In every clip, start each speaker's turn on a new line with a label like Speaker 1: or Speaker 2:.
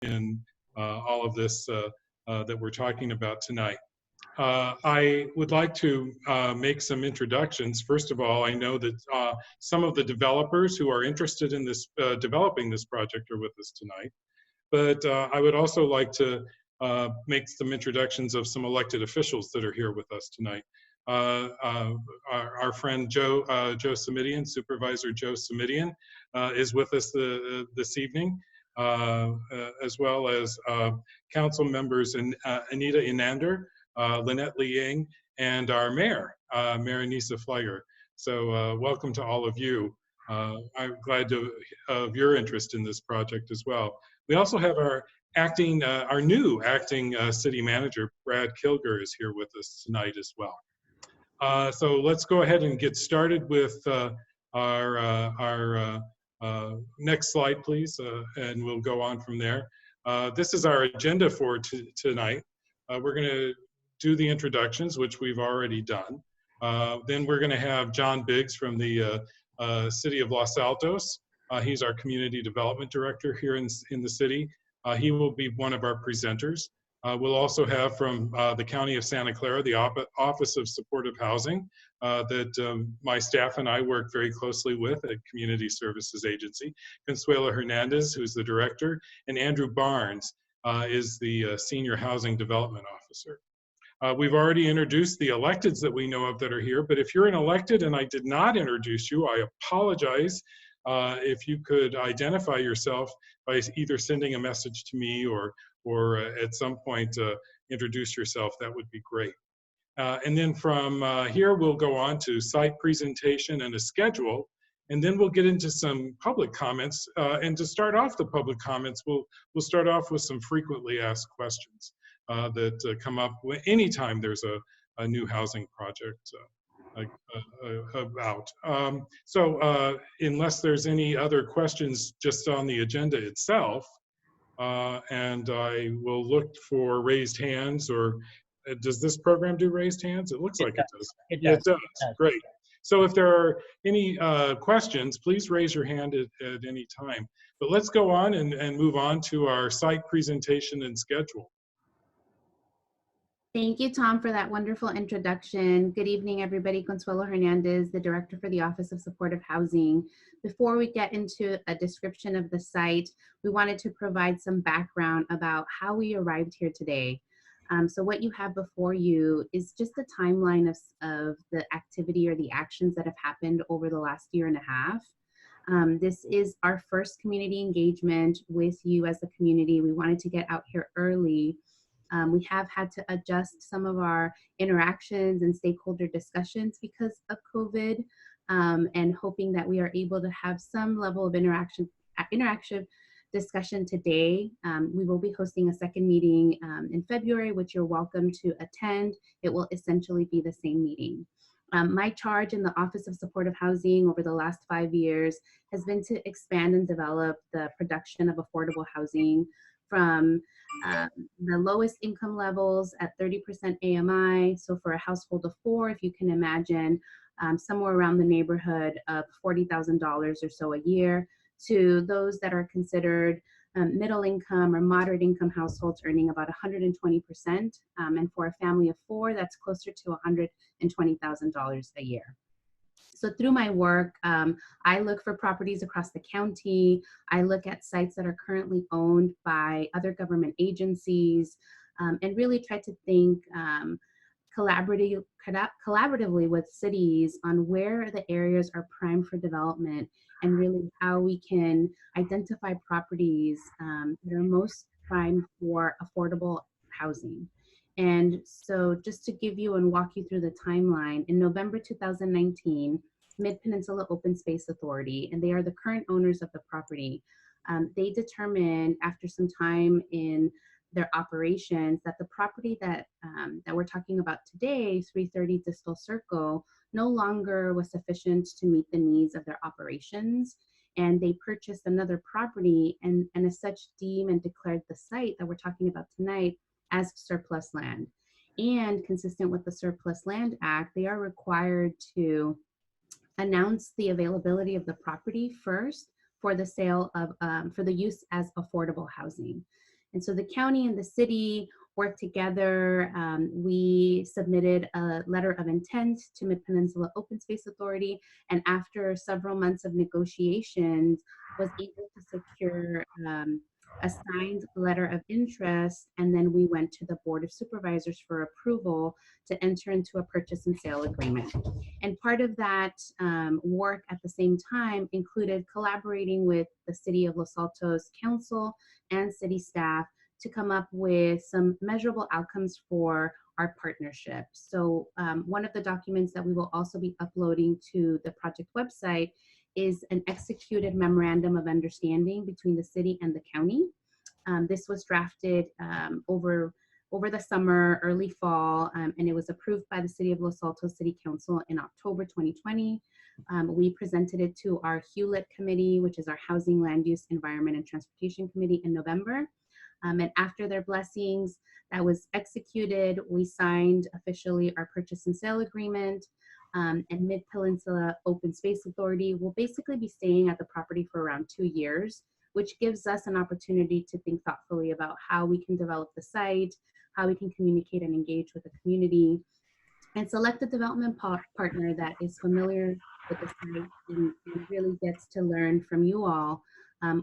Speaker 1: in all of this that we're talking about tonight. I would like to make some introductions. First of all, I know that some of the developers who are interested in this developing this project are with us tonight. But I would also like to make some introductions of some elected officials that are here with us tonight. Our friend Joe Simidian, Supervisor Joe Simidian, is with us this evening, as well as council members Anita Inander, Lynette Liang, and our mayor, Mayor Nisa Flieger. So welcome to all of you. I'm glad of your interest in this project as well. We also have our new acting city manager, Brad Kilger, is here with us tonight as well. So let's go ahead and get started with our next slide, please, and we'll go on from there. This is our agenda for tonight. We're going to do the introductions, which we've already done. Then we're going to have John Biggs from the City of Los Altos. He's our Community Development Director here in the city. He will be one of our presenters. We'll also have from the County of Santa Clara, the Office of Supportive Housing, that my staff and I work very closely with at Community Services Agency. Consuelo Hernandez, who's the director, and Andrew Barnes is the Senior Housing Development Officer. We've already introduced the electeds that we know of that are here, but if you're an elected and I did not introduce you, I apologize. If you could identify yourself by either sending a message to me or at some point introduce yourself, that would be great. And then from here, we'll go on to site presentation and a schedule, and then we'll get into some public comments. And to start off the public comments, we'll start off with some frequently asked questions that come up anytime there's a new housing project about. So unless there's any other questions just on the agenda itself, and I will look for raised hands, or does this program do raised hands? It looks like it does.
Speaker 2: It does.
Speaker 1: It does. Great. So if there are any questions, please raise your hand at any time. But let's go on and move on to our site presentation and schedule.
Speaker 3: Thank you, Tom, for that wonderful introduction. Good evening, everybody. Consuelo Hernandez, the Director for the Office of Supportive Housing. Before we get into a description of the site, we wanted to provide some background about how we arrived here today. So what you have before you is just a timeline of the activity or the actions that have happened over the last year and a half. This is our first community engagement with you as a community. We wanted to get out here early. We have had to adjust some of our interactions and stakeholder discussions because of COVID, and hoping that we are able to have some level of interactive discussion today. We will be hosting a second meeting in February, which you're welcome to attend. It will essentially be the same meeting. My charge in the Office of Supportive Housing over the last 5 years has been to expand and develop the production of affordable housing from the lowest income levels at 30% AMI. So for a household of 4, if you can imagine, somewhere around the neighborhood of $40,000 or so a year, to those that are considered middle income or moderate income households earning about 120%. And for a family of 4, that's closer to $120,000 a year. So through my work, I look for properties across the county. I look at sites that are currently owned by other government agencies, and really try to think collaboratively with cities on where the areas are prime for development, and really how we can identify properties that are most prime for affordable housing. And so just to give you and walk you through the timeline, in November 2019, Mid-Peninsula Open Space Authority, and they are the current owners of the property, they determined after some time in their operations that the property that we're talking about today, 330 Distel Circle, no longer was sufficient to meet the needs of their operations. And they purchased another property and as such deemed and declared the site that we're talking about tonight as surplus land. And consistent with the Surplus Land Act, they are required to announce the availability of the property first for the sale of, for the use as affordable housing. And so the county and the city worked together. We submitted a letter of intent to Mid-Peninsula Open Space Authority, and after several months of negotiations, was able to secure a signed letter of interest, and then we went to the Board of Supervisors for approval to enter into a purchase and sale agreement. And part of that work at the same time included collaborating with the City of Los Altos Council and city staff to come up with some measurable outcomes for our partnership. So one of the documents that we will also be uploading to the project website is an executed memorandum of understanding between the city and the county. This was drafted over the summer, early fall, and it was approved by the City of Los Altos City Council in October 2020. We presented it to our Hewlett Committee, which is our Housing, Land Use, Environment, and Transportation Committee, in November. And after their blessings, that was executed. We signed officially our purchase and sale agreement. And Mid-Peninsula Open Space Authority will basically be staying at the property for around 2 years, which gives us an opportunity to think thoughtfully about how we can develop the site, how we can communicate and engage with the community, and select a development partner that is familiar with the site and really gets to learn from you all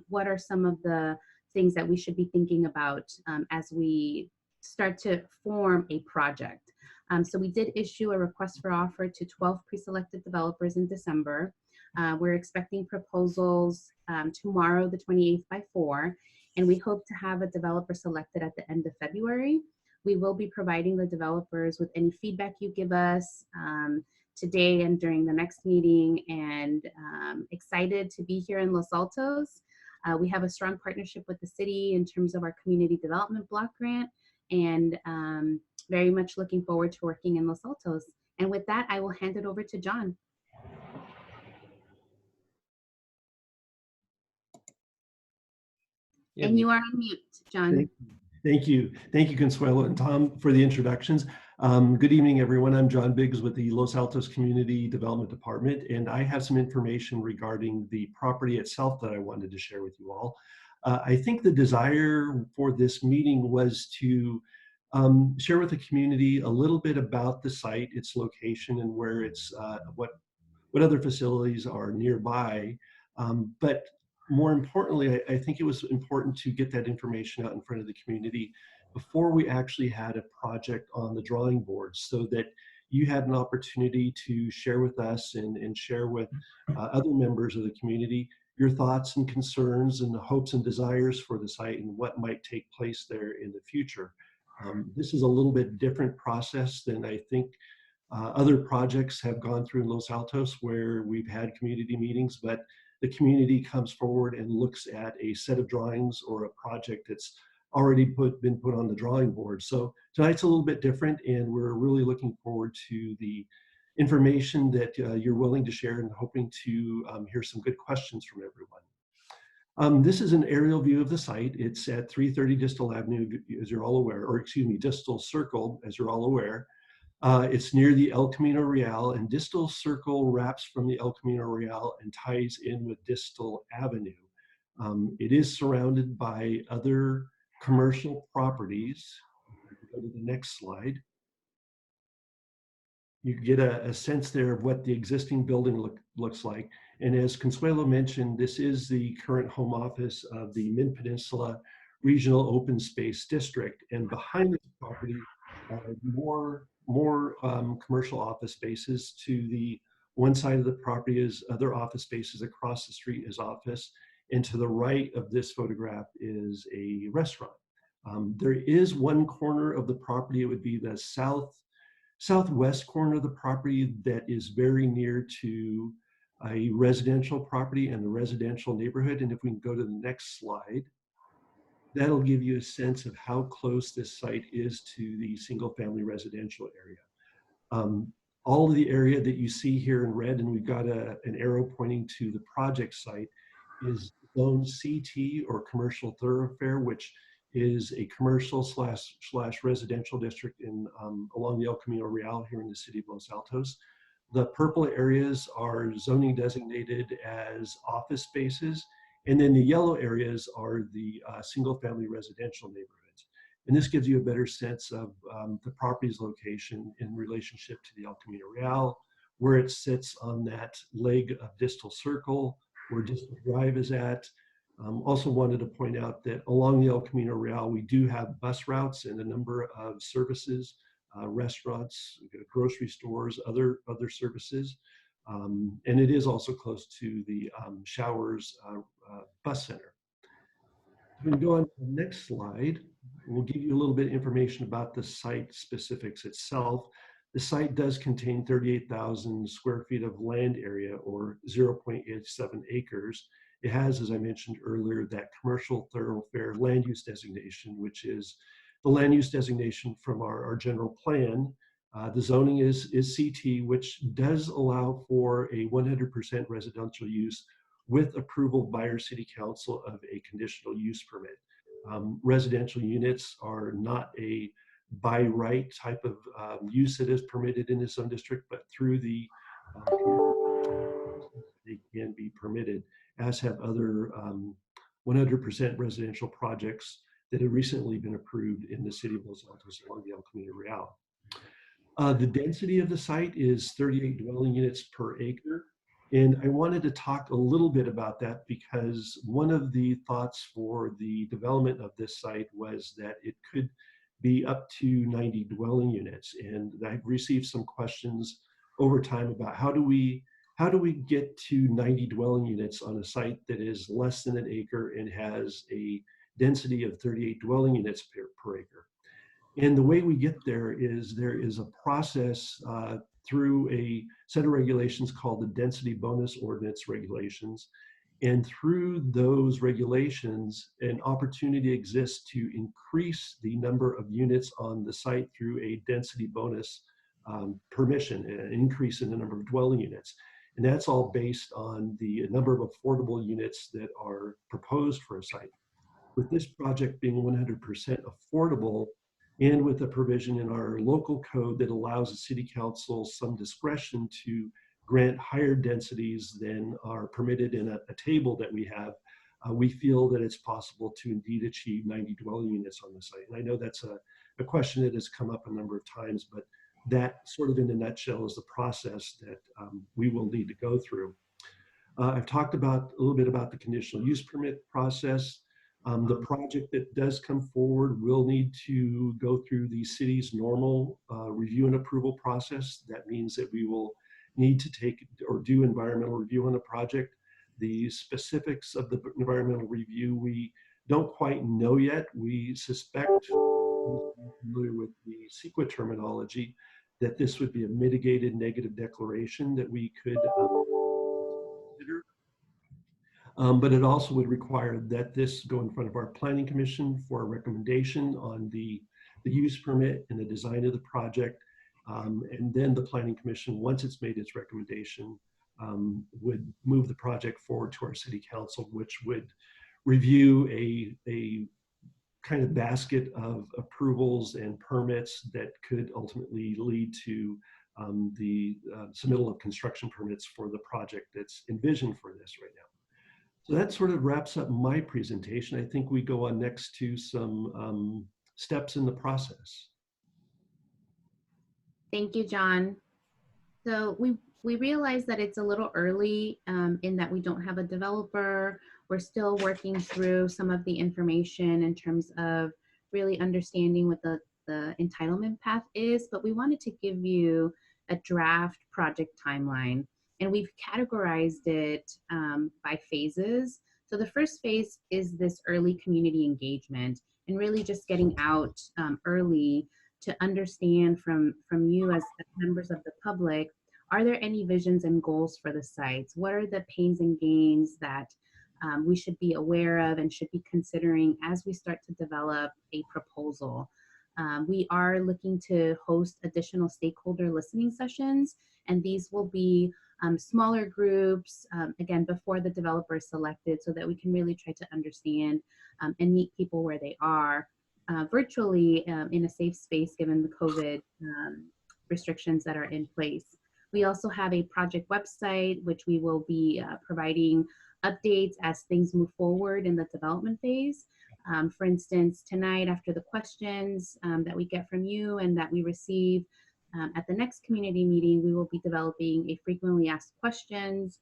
Speaker 3: what are some of the things that we should be thinking about as we start to form a project. So we did issue a request for offer to 12 pre-selected developers in December. We're expecting proposals tomorrow, the 28th by 4, and we hope to have a developer selected at the end of February. We will be providing the developers with any feedback you give us today and during the next meeting, and excited to be here in Los Altos. We have a strong partnership with the city in terms of our community development block grant, and very much looking forward to working in Los Altos. And with that, I will hand it over to John. Yeah. And you are on mute, John.
Speaker 2: Thank you, Consuelo and Tom, for the introductions. Good evening, everyone. I'm John Biggs with the Los Altos Community Development Department, and I have some information regarding the property itself that I wanted to share with you all. I think the desire for this meeting was to share with the community a little bit about the site, its location, and where it's what other facilities are nearby. But more importantly, I think it was important to get that information out in front of the community before we actually had a project on the drawing board, so that you had an opportunity to share with us and share with other members of the community your thoughts and concerns and the hopes and desires for the site and what might take place there in the future. This is a little bit different process than I think other projects have gone through in Los Altos, where we've had community meetings, but the community comes forward and looks at a set of drawings or a project that's already been put on the drawing board. So tonight's a little bit different, and we're really looking forward to the information that you're willing to share, and hoping to hear some good questions from everyone. This is an aerial view of the site. It's at 330 Distel Avenue, as you're all aware, or excuse me, Distel Circle, as you're all aware. It's near the El Camino Real, and Distel Circle wraps from the El Camino Real and ties in with Distel Avenue. It is surrounded by other commercial properties. Go to the next slide. You get a sense there of what the existing building looks like. And as Consuelo mentioned, this is the current home office of the Mid-Peninsula Regional Open Space District. And behind this property are more commercial office spaces. To the one side of the property is other office spaces. Across the street is office. And to the right of this photograph is a restaurant. There is one corner of the property, it would be the southwest corner of the property, that is very near to a residential property and the residential neighborhood. And if we can go to the next slide, that'll give you a sense of how close this site is to the single family residential area. All of the area that you see here in red, and we've got an arrow pointing to the project site, is zone CT, or commercial thoroughfare, which is a commercial slash residential district along the El Camino Real here in the city of Los Altos. The purple areas are zoning designated as office spaces, And then the yellow areas are the single-family residential neighborhoods. And this gives you a better sense of the property's location in relationship to the El Camino Real, where it sits on that leg of Distel Circle, where Distel Drive is at. Also wanted to point out that along the El Camino Real, we do have bus routes and a number of services, restaurants, grocery stores, other services. And it is also close to the Showers bus center. We can go on to the next slide. We'll give you a little bit of information about the site specifics itself. The site does contain 38,000 square feet of land area, or 0.87 acres. It has, as I mentioned earlier, that commercial thoroughfare land use designation, which is the land use designation from our general plan. The zoning is CT, which does allow for a 100% residential use with approval by our city council of a conditional use permit. Residential units are not a by right type of use that is permitted in the zone district, but through the they can be permitted, as have other 100% residential projects that have recently been approved in the city of Los Altos along the El Camino Real. The density of the site is 38 dwelling units per acre. And I wanted to talk a little bit about that because one of the thoughts for the development of this site was that it could be up to 90 dwelling units. And I've received some questions over time about how do we get to 90 dwelling units on a site that is less than an acre and has a density of 38 dwelling units per acre. And the way we get there is a process through a set of regulations called the Density Bonus Ordinance regulations. And through those regulations, an opportunity exists to increase the number of units on the site through a density bonus permission, an increase in the number of dwelling units. And that's all based on the number of affordable units that are proposed for a site. With this project being 100% affordable, and with a provision in our local code that allows the city council some discretion to grant higher densities than are permitted in a table that we have, we feel that it's possible to indeed achieve 90 dwelling units on the site. And I know that's a question that has come up a number of times, but that sort of in a nutshell is the process that we will need to go through. I've talked about a little bit about the conditional use permit process. The project that does come forward will need to go through the city's normal review and approval process. That means that we will need to take or do environmental review on the project. The specifics of the environmental review, we don't quite know yet. We suspect, familiar with the CEQA terminology, that this would be a mitigated negative declaration that we could consider. But it also would require that this go in front of our planning commission for a recommendation on the use permit and the design of the project. And then the planning commission, once it's made its recommendation, would move the project forward to our city council, which would review a kind of basket of approvals and permits that could ultimately lead to the submittal of construction permits for the project that's envisioned for this right now. So that sort of wraps up my presentation. I think we go on next to some steps in the process.
Speaker 3: Thank you, John. So we realize that it's a little early in that we don't have a developer. We're still working through some of the information in terms of really understanding what the entitlement path is, but we wanted to give you a draft project timeline. And we've categorized it by phases. So the first phase is this early community engagement and really just getting out early to understand from you as members of the public, are there any visions and goals for the sites? What are the pains and gains that we should be aware of and should be considering as we start to develop a proposal? We are looking to host additional stakeholder listening sessions, and these will be smaller groups, again, before the developer is selected, so that we can really try to understand and meet people where they are virtually in a safe space given the COVID restrictions that are in place. We also have a project website, which we will be providing updates as things move forward in the development phase. For instance, tonight after the questions that we get from you and that we receive at the next community meeting, we will be developing a frequently asked questions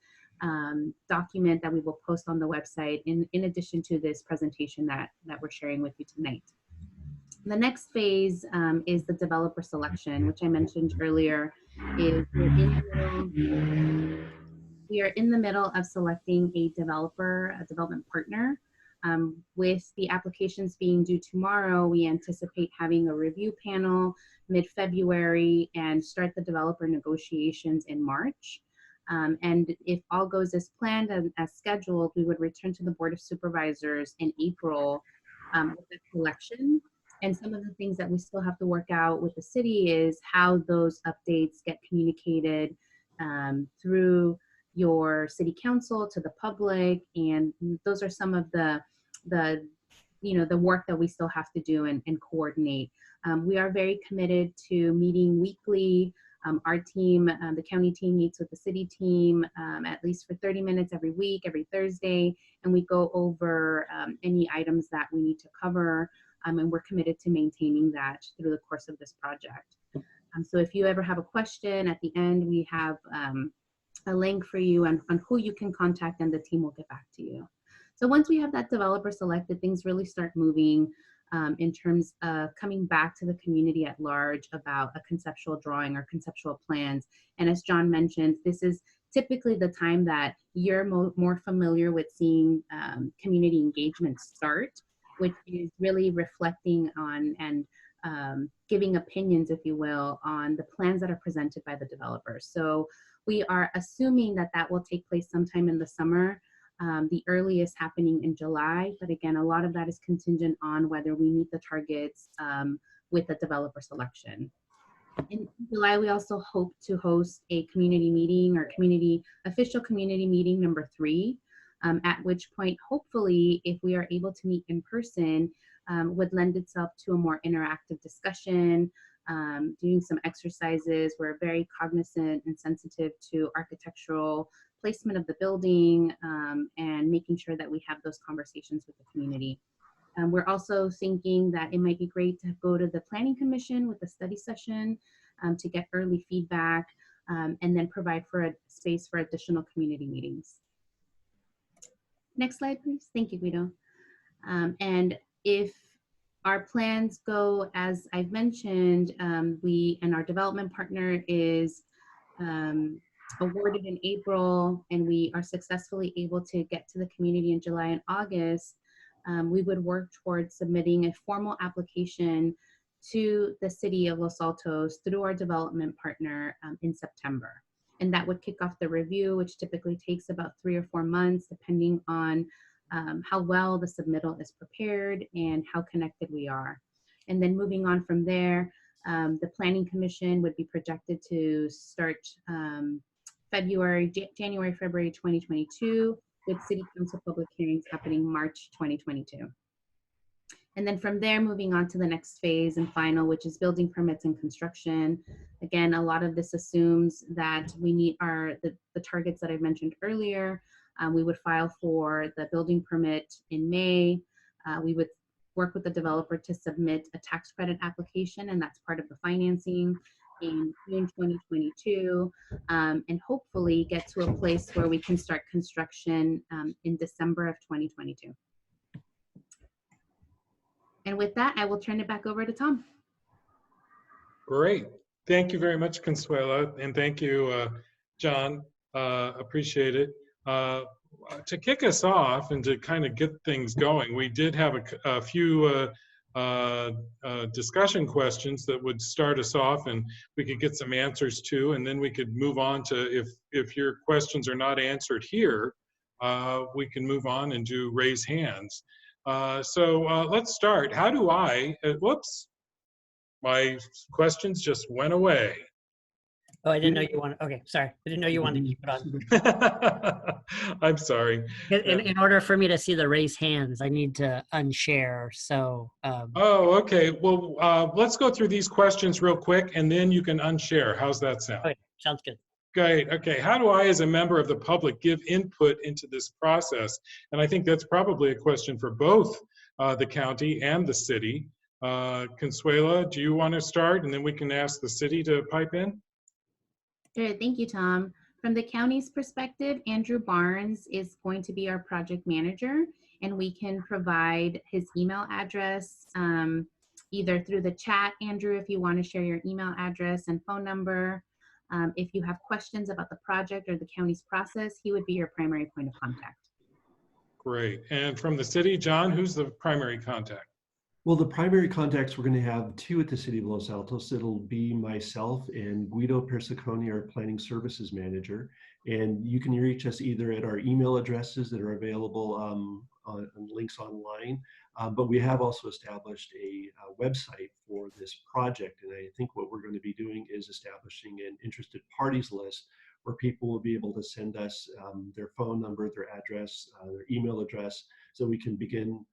Speaker 3: document that we will post on the website in addition to this presentation that we're sharing with you tonight. The next phase is the developer selection, which I mentioned earlier. We are in the middle of selecting a development partner. With the applications being due tomorrow, we anticipate having a review panel mid-February and start the developer negotiations in March. And if all goes as planned and as scheduled, we would return to the Board of Supervisors in April with the selection. And some of the things that we still have to work out with the city is how those updates get communicated through your city council to the public. And those are some of the work that we still have to do and coordinate. We are very committed to meeting weekly. Our team, the county team, meets with the city team at least for 30 minutes every week, every Thursday, and we go over any items that we need to cover, and we're committed to maintaining that through the course of this project. So if you ever have a question, at the end we have a link for you on who you can contact, and the team will get back to you. So once we have that developer selected, things really start moving in terms of coming back to the community at large about a conceptual drawing or conceptual plans. And as John mentioned, this is typically the time that you're more familiar with seeing community engagement start, which is really reflecting on and giving opinions, if you will, on the plans that are presented by the developers. So we are assuming that that will take place sometime in the summer. The earliest happening in July, but again, a lot of that is contingent on whether we meet the targets with the developer selection. In July, we also hope to host a community meeting or official community meeting number 3, at which point, hopefully, if we are able to meet in person, would lend itself to a more interactive discussion, doing some exercises. We're very cognizant and sensitive to architectural placement of the building and making sure that we have those conversations with the community. We're also thinking that it might be great to go to the Planning Commission with a study session to get early feedback and then provide for a space for additional community meetings. Next slide, please. Thank you, Guido. And if our plans go as I've mentioned, we and our development partner is awarded in April, and we are successfully able to get to the community in July and August, we would work towards submitting a formal application to the city of Los Altos through our development partner in September. And that would kick off the review, which typically takes about 3 or 4 months, depending on how well the submittal is prepared and how connected we are. And then moving on from there, the Planning Commission would be projected to start January, February 2022, with City Council public hearings happening March 2022. And then from there, moving on to the next phase and final, which is building permits and construction. Again, a lot of this assumes that we meet the targets that I mentioned earlier. We would file for the building permit in May. We would work with the developer to submit a tax credit application, and that's part of the financing in June 2022, and hopefully get to a place where we can start construction in December of 2022. And with that, I will turn it back over to Tom.
Speaker 1: Great. Thank you very much, Consuela, and thank you, John. Appreciate it. To kick us off and to kind of get things going, we did have a few discussion questions that would start us off, and we could get some answers to, and then we could move on to, if your questions are not answered here, we can move on and do raise hands. So let's start. How do I, whoops, my questions just went away.
Speaker 4: Oh, I didn't know you wanted, okay, sorry. I didn't know you wanted to keep it on.
Speaker 1: I'm sorry.
Speaker 4: In order for me to see the raise hands, I need to unshare, so.
Speaker 1: Oh, okay. Well, let's go through these questions real quick, and then you can unshare. How's that sound?
Speaker 4: Okay, sounds good.
Speaker 1: Great. Okay. How do I, as a member of the public, give input into this process? And I think that's probably a question for both the county and the city. Consuela, do you want to start, and then we can ask the city to pipe in?
Speaker 3: Sure, thank you, Tom. From the county's perspective, Andrew Barnes is going to be our project manager, and we can provide his email address either through the chat, Andrew, if you want to share your email address and phone number. If you have questions about the project or the county's process, he would be your primary point of contact.
Speaker 1: Great. And from the city, John, who's the primary contact?
Speaker 2: Well, the primary contacts, we're going to have two at the City of Los Altos. It'll be myself and Guido Persiconi, our Planning Services Manager. And you can reach us either at our email addresses that are available on links online. But we have also established a website for this project. And I think what we're going to be doing is establishing an interested parties list where people will be able to send us their phone number, their address, their email address, so we can begin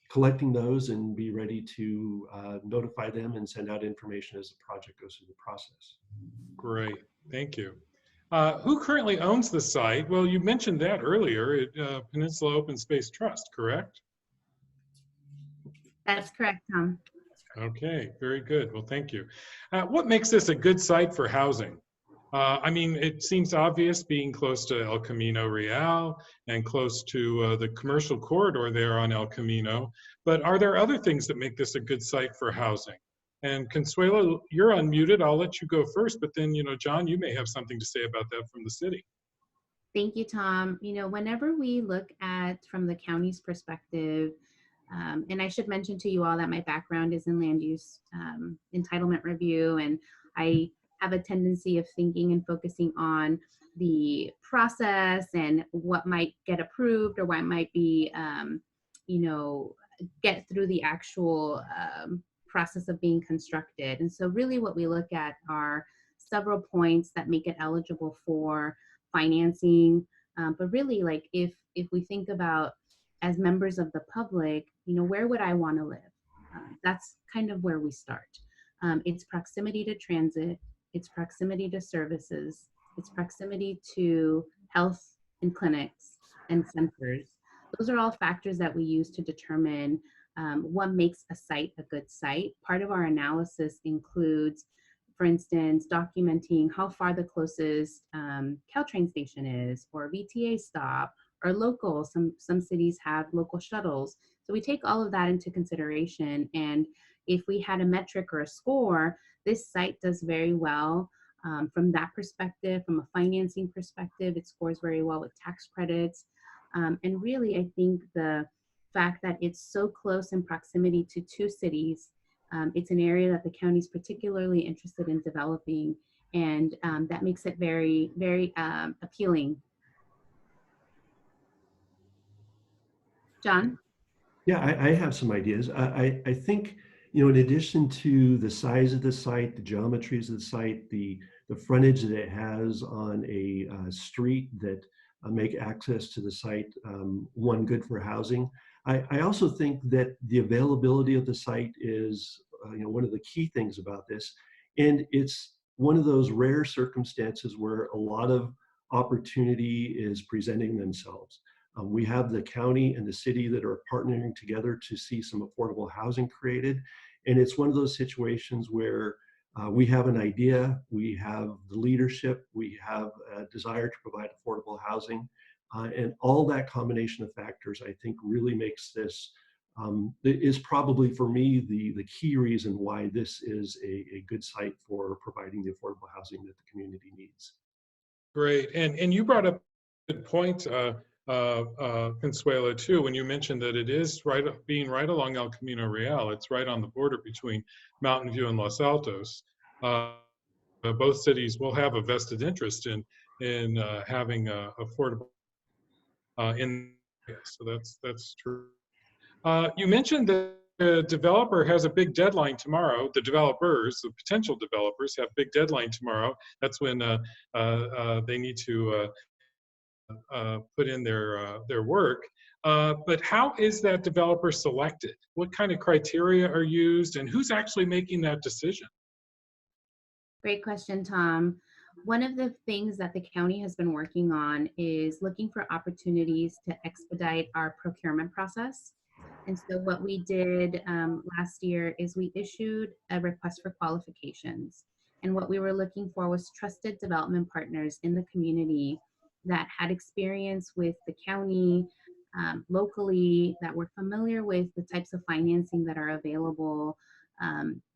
Speaker 2: collecting those and be ready to notify them and send out information as the project goes through the process.
Speaker 1: Great, thank you. Who currently owns the site? Well, you mentioned that earlier, Peninsula Open Space Trust, correct?
Speaker 3: That's correct, Tom.
Speaker 1: Okay, very good. Well, thank you. What makes this a good site for housing? I mean, it seems obvious being close to El Camino Real and close to the commercial corridor there on El Camino, but are there other things that make this a good site for housing? And Consuelo, you're unmuted. I'll let you go first, but then, John, you may have something to say about that from the city.
Speaker 3: Thank you, Tom. Whenever we look at from the county's perspective, and I should mention to you all that my background is in land use entitlement review, and I have a tendency of thinking and focusing on the process and what might get approved or what might be, get through the actual process of being constructed. And so really what we look at are several points that make it eligible for financing. But really, like if we think about as members of the public, where would I want to live? That's kind of where we start. It's proximity to transit. It's proximity to services. It's proximity to health and clinics and centers. Those are all factors that we use to determine what makes a site a good site. Part of our analysis includes, for instance, documenting how far the closest Caltrain station is, or VTA stop, or local. Some cities have local shuttles. So we take all of that into consideration. And if we had a metric or a score, this site does very well from that perspective. From a financing perspective, it scores very well with tax credits. And really, I think the fact that it's so close in proximity to two cities, it's an area that the county is particularly interested in developing, and that makes it very, very appealing. John?
Speaker 2: Yeah, I have some ideas. I think, in addition to the size of the site, the geometries of the site, the frontage that it has on a street that make access to the site, one, good for housing. I also think that the availability of the site is, one of the key things about this. And it's one of those rare circumstances where a lot of opportunity is presenting themselves. We have the county and the city that are partnering together to see some affordable housing created. And it's one of those situations where we have an idea, we have the leadership, we have a desire to provide affordable housing. And all that combination of factors, I think, really makes this, is probably for me the key reason why this is a good site for providing the affordable housing that the community needs.
Speaker 1: Great. And you brought up a good point, Consuelo, too, when you mentioned that it is being right along El Camino Real. It's right on the border between Mountain View and Los Altos. Both cities will have a vested interest in having affordable so that's true. You mentioned that the developer has a big deadline tomorrow. The potential developers have big deadline tomorrow. That's when they need to put in their work. But how is that developer selected? What kind of criteria are used, and who's actually making that decision?
Speaker 3: Great question, Tom. One of the things that the county has been working on is looking for opportunities to expedite our procurement process. And so what we did last year is we issued a request for qualifications. And what we were looking for was trusted development partners in the community that had experience with the county, locally, that were familiar with the types of financing that are available,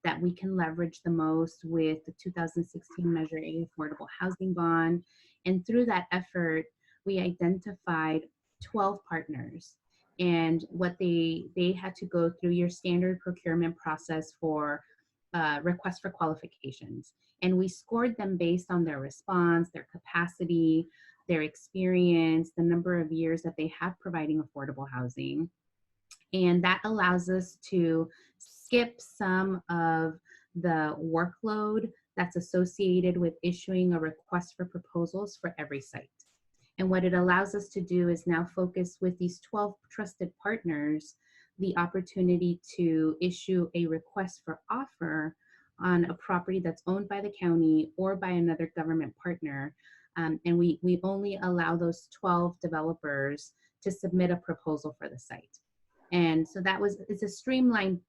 Speaker 3: that we can leverage the most with the 2016 Measure A Affordable Housing Bond. And through that effort, we identified 12 partners. And what they had to go through your standard procurement process for request for qualifications. And we scored them based on their response, their capacity, their experience, the number of years that they have providing affordable housing. And that allows us to skip some of the workload that's associated with issuing a request for proposals for every site. And what it allows us to do is now focus with these 12 trusted partners the opportunity to issue a request for offer on a property that's owned by the county or by another government partner. And we only allow those 12 developers to submit a proposal for the site. And so it's a streamlined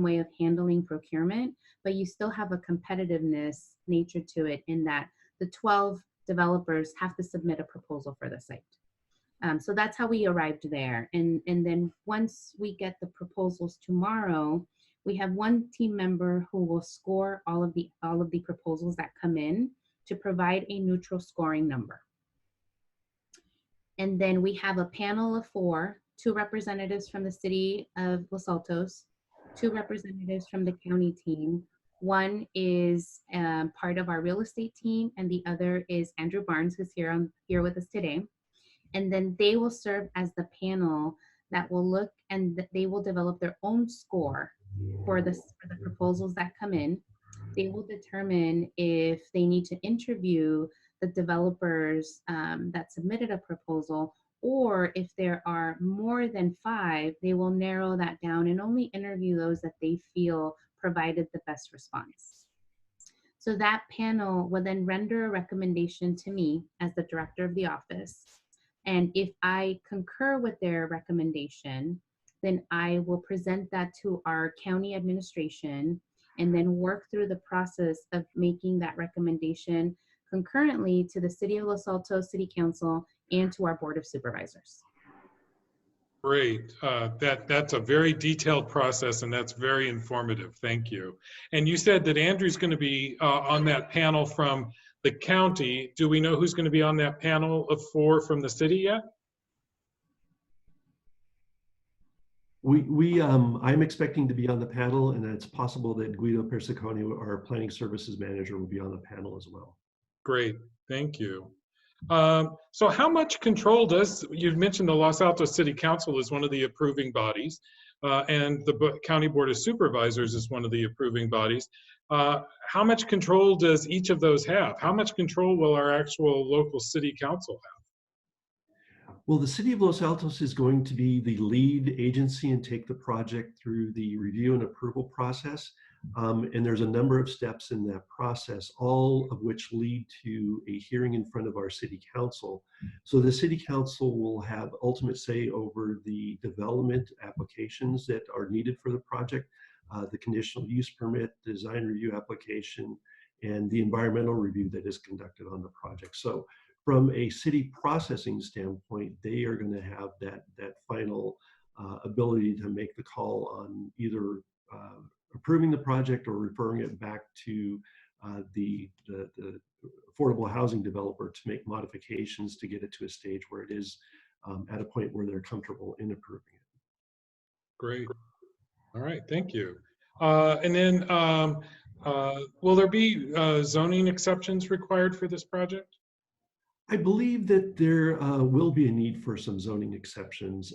Speaker 3: way of handling procurement, but you still have a competitiveness nature to it in that the 12 developers have to submit a proposal for the site. So that's how we arrived there. And then once we get the proposals tomorrow, we have one team member who will score all of the proposals that come in to provide a neutral scoring number. And then we have a panel of 4, 2 representatives from the city of Los Altos, 2 representatives from the county team. One is part of our real estate team, and the other is Andrew Barnes, who's here with us today. And then they will serve as the panel that will look, and they will develop their own score for the proposals that come in. They will determine if they need to interview the developers that submitted a proposal, or if there are more than 5, they will narrow that down and only interview those that they feel provided the best response. So that panel will then render a recommendation to me as the director of the office. And if I concur with their recommendation, then I will present that to our county administration and then work through the process of making that recommendation concurrently to the City of Los Altos City Council and to our Board of Supervisors.
Speaker 1: Great. That's a very detailed process, and that's very informative. Thank you. And you said that Andrew's going to be on that panel from the county. Do we know who's going to be on that panel of 4 from the city yet?
Speaker 2: I'm expecting to be on the panel, and it's possible that Guido Persiconi, our planning services manager, will be on the panel as well.
Speaker 1: Great, thank you. So how much control you've mentioned the Los Altos City Council is one of the approving bodies, and the County Board of Supervisors is one of the approving bodies. How much control does each of those have? How much control will our actual local city council have?
Speaker 2: Well, the City of Los Altos is going to be the lead agency and take the project through the review and approval process. And there's a number of steps in that process, all of which lead to a hearing in front of our City Council. So the City Council will have ultimate say over the development applications that are needed for the project, the conditional use permit, design review application, and the environmental review that is conducted on the project. So from a city processing standpoint, they are going to have that final ability to make the call on either approving the project or referring it back to the affordable housing developer to make modifications to get it to a stage where it is at a point where they're comfortable in approving it.
Speaker 1: Great. All right, thank you. And then will there be zoning exceptions required for this project?
Speaker 2: I believe that there will be a need for some zoning exceptions.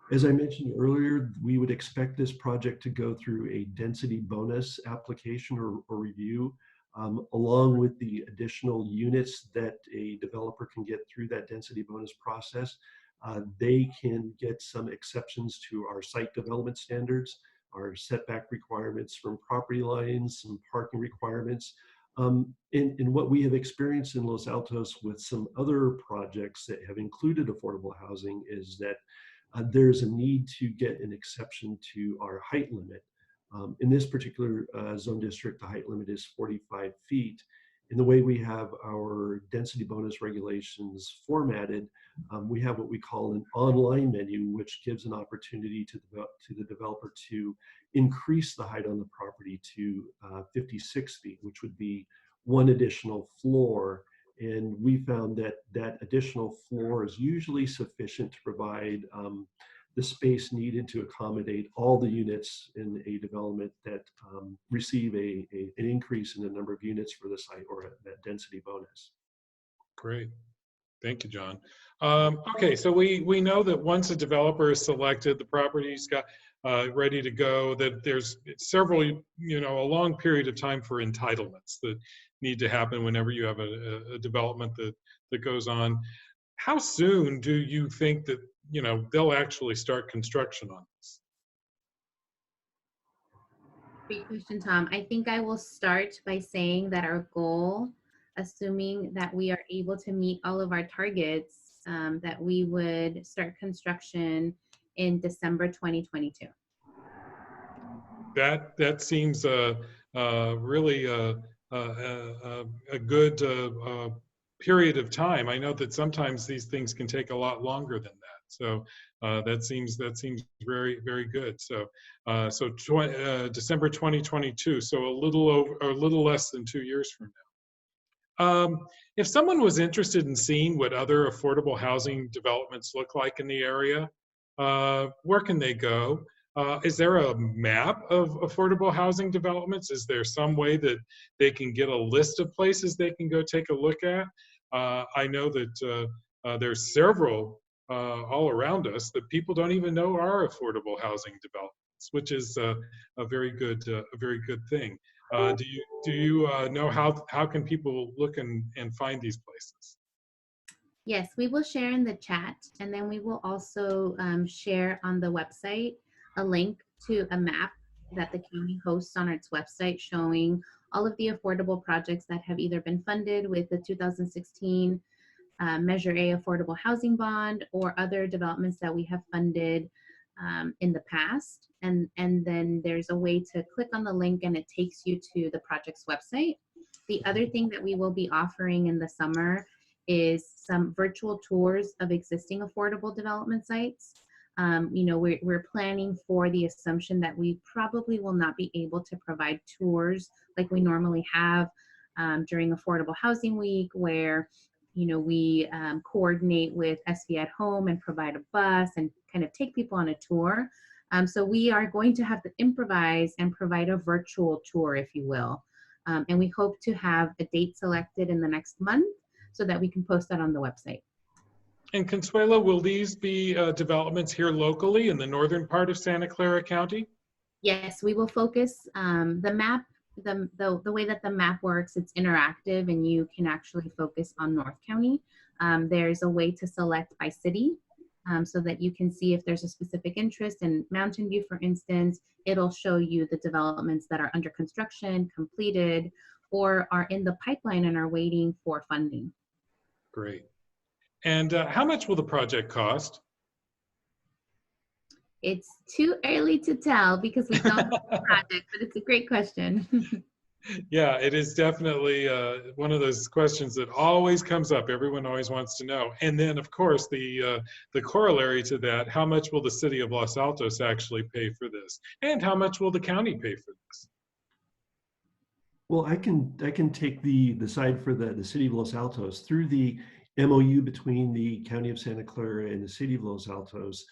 Speaker 2: As I mentioned earlier, we would expect this project to go through a density bonus application or review, along with the additional units that a developer can get through that density bonus process. They can get some exceptions to our site development standards, our setback requirements from property lines, some parking requirements. And what we have experienced in Los Altos with some other projects that have included affordable housing is that there's a need to get an exception to our height limit. In this particular zone district, the height limit is 45 feet. In the way we have our density bonus regulations formatted, we have what we call an online menu, which gives an opportunity to the developer to increase the height on the property to 56 feet, which would be one additional floor. And we found that that additional floor is usually sufficient to provide the space needed to accommodate all the units in a development that receive an increase in the number of units for the site or that density bonus.
Speaker 1: Great. Thank you, John. Okay, so we know that once a developer is selected, the property's got ready to go, that there's several, a long period of time for entitlements that need to happen whenever you have a development that goes on. How soon do you think that, they'll actually start construction on this?
Speaker 3: Great question, Tom. I think I will start by saying that our goal, assuming that we are able to meet all of our targets, that we would start construction in December 2022.
Speaker 1: That seems really a good period of time. I know that sometimes these things can take a lot longer than that. So that seems very, very good. So December 2022. So a little less than 2 years from now. If someone was interested in seeing what other affordable housing developments look like in the area, where can they go? Is there a map of affordable housing developments? Is there some way that they can get a list of places they can go take a look at? I know that there's several all around us that people don't even know are affordable housing developments, which is a very good thing. Do you know how can people look and find these places?
Speaker 3: Yes, we will share in the chat, and then we will also share on the website a link to a map that the county hosts on its website showing all of the affordable projects that have either been funded with the 2016 Measure A Affordable Housing Bond or other developments that we have funded in the past. And then there's a way to click on the link and it takes you to the project's website. The other thing that we will be offering in the summer is some virtual tours of existing affordable development sites. We're planning for the assumption that we probably will not be able to provide tours like we normally have during Affordable Housing Week, where we coordinate with SV at Home and provide a bus and kind of take people on a tour. So we are going to have to improvise and provide a virtual tour, if you will. And we hope to have a date selected in the next month so that we can post that on the website.
Speaker 1: And Consuelo, will these be developments here locally in the northern part of Santa Clara County?
Speaker 3: Yes, we will focus the map. The way that the map works, it's interactive and you can actually focus on North County. There's a way to select by city so that you can see if there's a specific interest. In Mountain View, for instance, it'll show you the developments that are under construction, completed, or are in the pipeline and are waiting for funding.
Speaker 1: Great. And how much will the project cost?
Speaker 3: It's too early to tell because we don't have a project, but it's a great question.
Speaker 1: Yeah, it is definitely one of those questions that always comes up. Everyone always wants to know. And then, of course, the corollary to that, how much will the city of Los Altos actually pay for this? And how much will the county pay for this?
Speaker 2: Well, I can take the side for the city of Los Altos. Through the MOU between the county of Santa Clara and the city of Los Altos,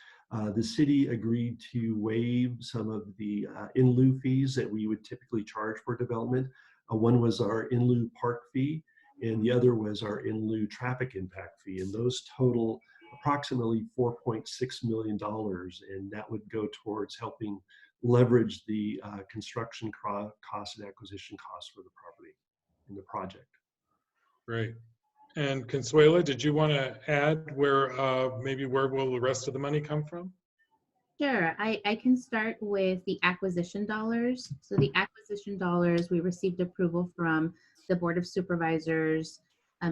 Speaker 2: the city agreed to waive some of the in lieu fees that we would typically charge for development. One was our in lieu park fee, and the other was our in lieu traffic impact fee. And those total approximately $4.6 million, and that would go towards helping leverage the construction costs and acquisition costs for the property in the project.
Speaker 1: Right. And Consuela, did you want to add where will the rest of the money come from?
Speaker 3: Sure, I can start with the acquisition dollars. So the acquisition dollars, we received approval from the Board of Supervisors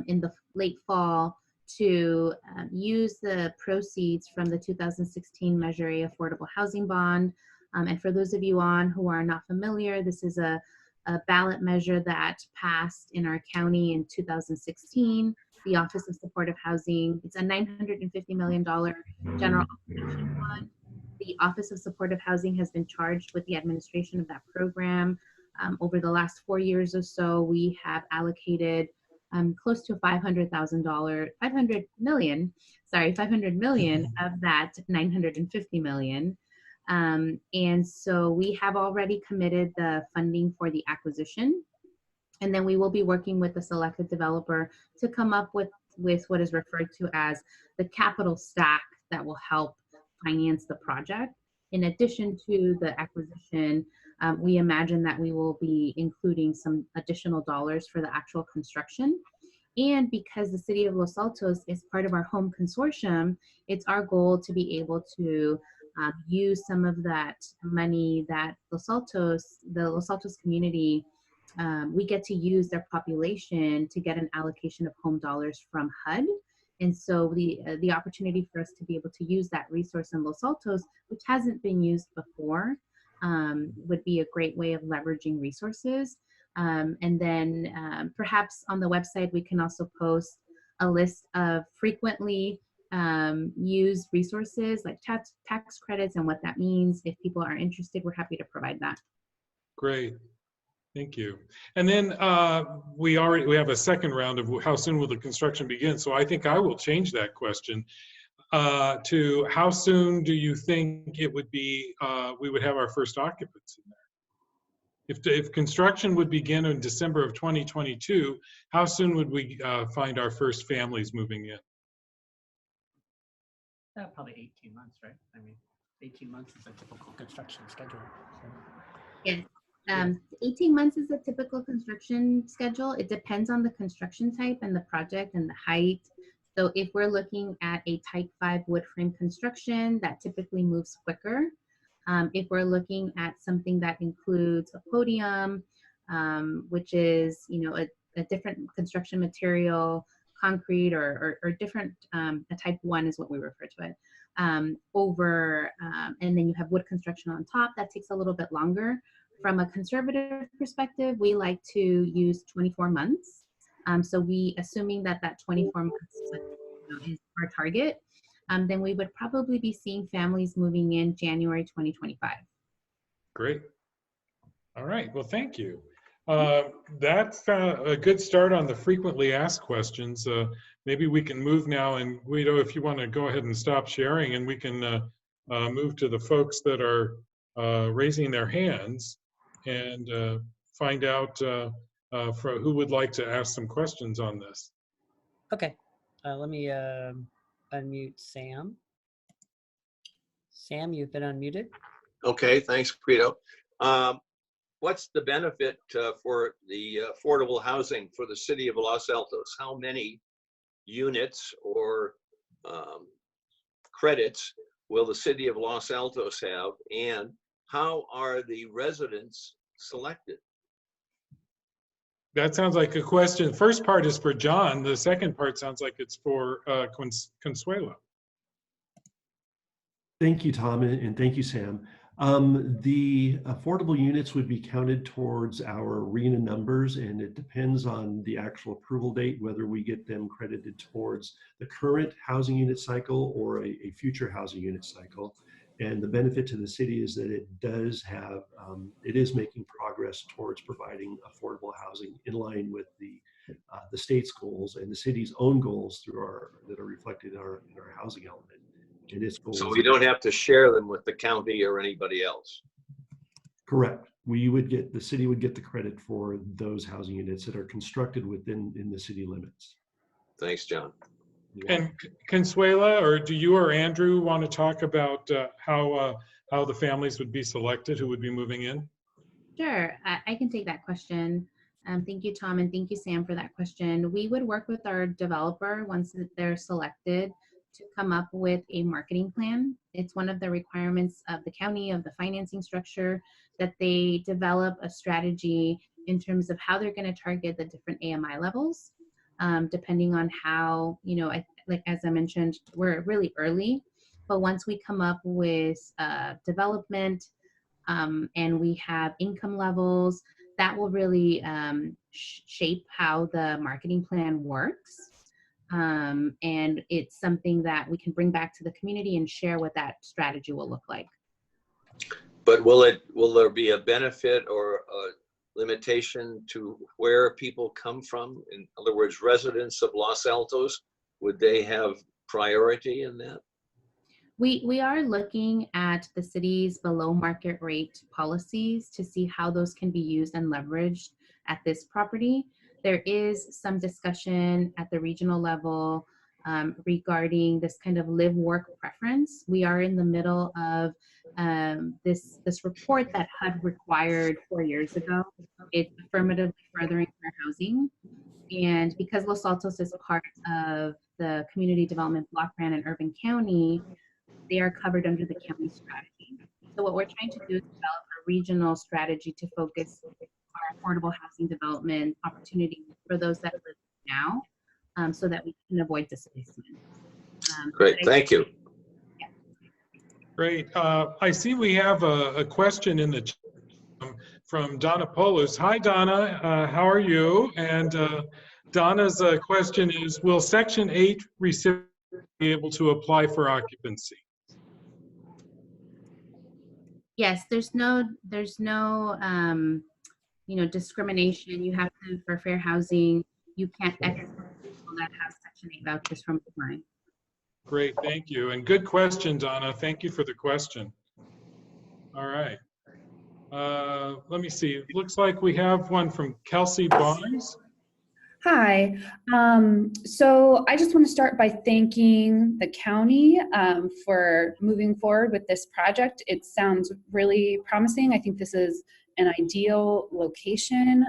Speaker 3: in the late fall to use the proceeds from the 2016 Measure A Affordable Housing Bond. And for those of you on who are not familiar, this is a ballot measure that passed in our county in 2016. The Office of Supportive Housing, it's a $950 million general obligation fund. The Office of Supportive Housing has been charged with the administration of that program. Over the last 4 years or so, we have allocated close to $500 million of that $950 million. And so we have already committed the funding for the acquisition. And then we will be working with the selected developer to come up with what is referred to as the capital stack that will help finance the project. In addition to the acquisition, we imagine that we will be including some additional dollars for the actual construction. And because the City of Los Altos is part of our home consortium, it's our goal to be able to use some of that money that the Los Altos community, we get to use their population to get an allocation of home dollars from HUD. And so the opportunity for us to be able to use that resource in Los Altos, which hasn't been used before, would be a great way of leveraging resources. And then perhaps on the website, we can also post a list of frequently used resources like tax credits and what that means. If people are interested, we're happy to provide that.
Speaker 1: Great. Thank you. And then we have a second round of how soon will the construction begin? So I think I will change that question to how soon do you think it would be, we would have our first occupants in there? If construction would begin in December of 2022, how soon would we find our first families moving in?
Speaker 4: Probably 18 months, right? I mean, 18 months is a typical construction schedule. So.
Speaker 3: Yes. 18 months is a typical construction schedule. It depends on the construction type and the project and the height. So if we're looking at a type 5 wood frame construction, that typically moves quicker. If we're looking at something that includes a podium, which is, a different construction material, concrete or different, a type 1 is what we refer to it, and then you have wood construction on top, that takes a little bit longer. From a conservative perspective, we like to use 24 months. So assuming that 24 months is our target, then we would probably be seeing families moving in January 2025.
Speaker 1: Great. All right. Well, thank you. That's a good start on the frequently asked questions. Maybe we can move now, and Guido, if you want to go ahead and stop sharing, and we can move to the folks that are raising their hands and find out who would like to ask some questions on this.
Speaker 4: Okay. Let me unmute Sam. Sam, you've been unmuted.
Speaker 5: Okay, thanks, Guido. What's the benefit for the affordable housing for the city of Los Altos? How many units or credits will the city of Los Altos have? And how are the residents selected?
Speaker 1: That sounds like a question. The first part is for John. The second part sounds like it's for Consuelo.
Speaker 2: Thank you, Tom, and thank you, Sam. The affordable units would be counted towards our RENA numbers, and it depends on the actual approval date, whether we get them credited towards the current housing unit cycle or a future housing unit cycle. And the benefit to the city is that it does have, it is making progress towards providing affordable housing in line with the state's goals and the city's own goals that are reflected in our housing element. And its goals.
Speaker 5: So we don't have to share them with the county or anybody else.
Speaker 2: Correct. The city would get the credit for those housing units that are constructed within the city limits.
Speaker 5: Thanks, John.
Speaker 1: And Consuela, or do you or Andrew want to talk about how the families would be selected who would be moving in?
Speaker 3: Sure, I can take that question. Thank you, Tom, and thank you, Sam, for that question. We would work with our developer once they're selected to come up with a marketing plan. It's one of the requirements of the county, of the financing structure, that they develop a strategy in terms of how they're going to target the different AMI levels, depending on how, like as I mentioned, we're really early, but once we come up with development and we have income levels, that will really shape how the marketing plan works. And it's something that we can bring back to the community and share what that strategy will look like.
Speaker 5: But will there be a benefit or a limitation to where people come from? In other words, residents of Los Altos, would they have priority in that?
Speaker 3: We are looking at the city's below market rate policies to see how those can be used and leveraged at this property. There is some discussion at the regional level regarding this kind of live-work preference. We are in the middle of this report that HUD required 4 years ago. It's affirmatively furthering fair housing. And because Los Altos is part of the Community Development Block Grant in Urban County, they are covered under the county strategy. So what we're trying to do is develop a regional strategy to focus our affordable housing development opportunities for those that live now, so that we can avoid displacement.
Speaker 5: Great, thank you.
Speaker 3: Yeah.
Speaker 1: Great. I see we have a question in the chat from Donna Polis. Hi, Donna. How are you? And Donna's question is, will Section 8 recipients be able to apply for occupancy?
Speaker 3: Yes, there's no discrimination. You have to, for fair housing, you can't exclude people that have Section 8 vouchers from applying.
Speaker 1: Great, thank you. And good question, Donna. Thank you for the question. All right. Let me see. It looks like we have one from Kelsey Barnes.
Speaker 6: Hi. So I just want to start by thanking the county for moving forward with this project. It sounds really promising. I think this is an ideal location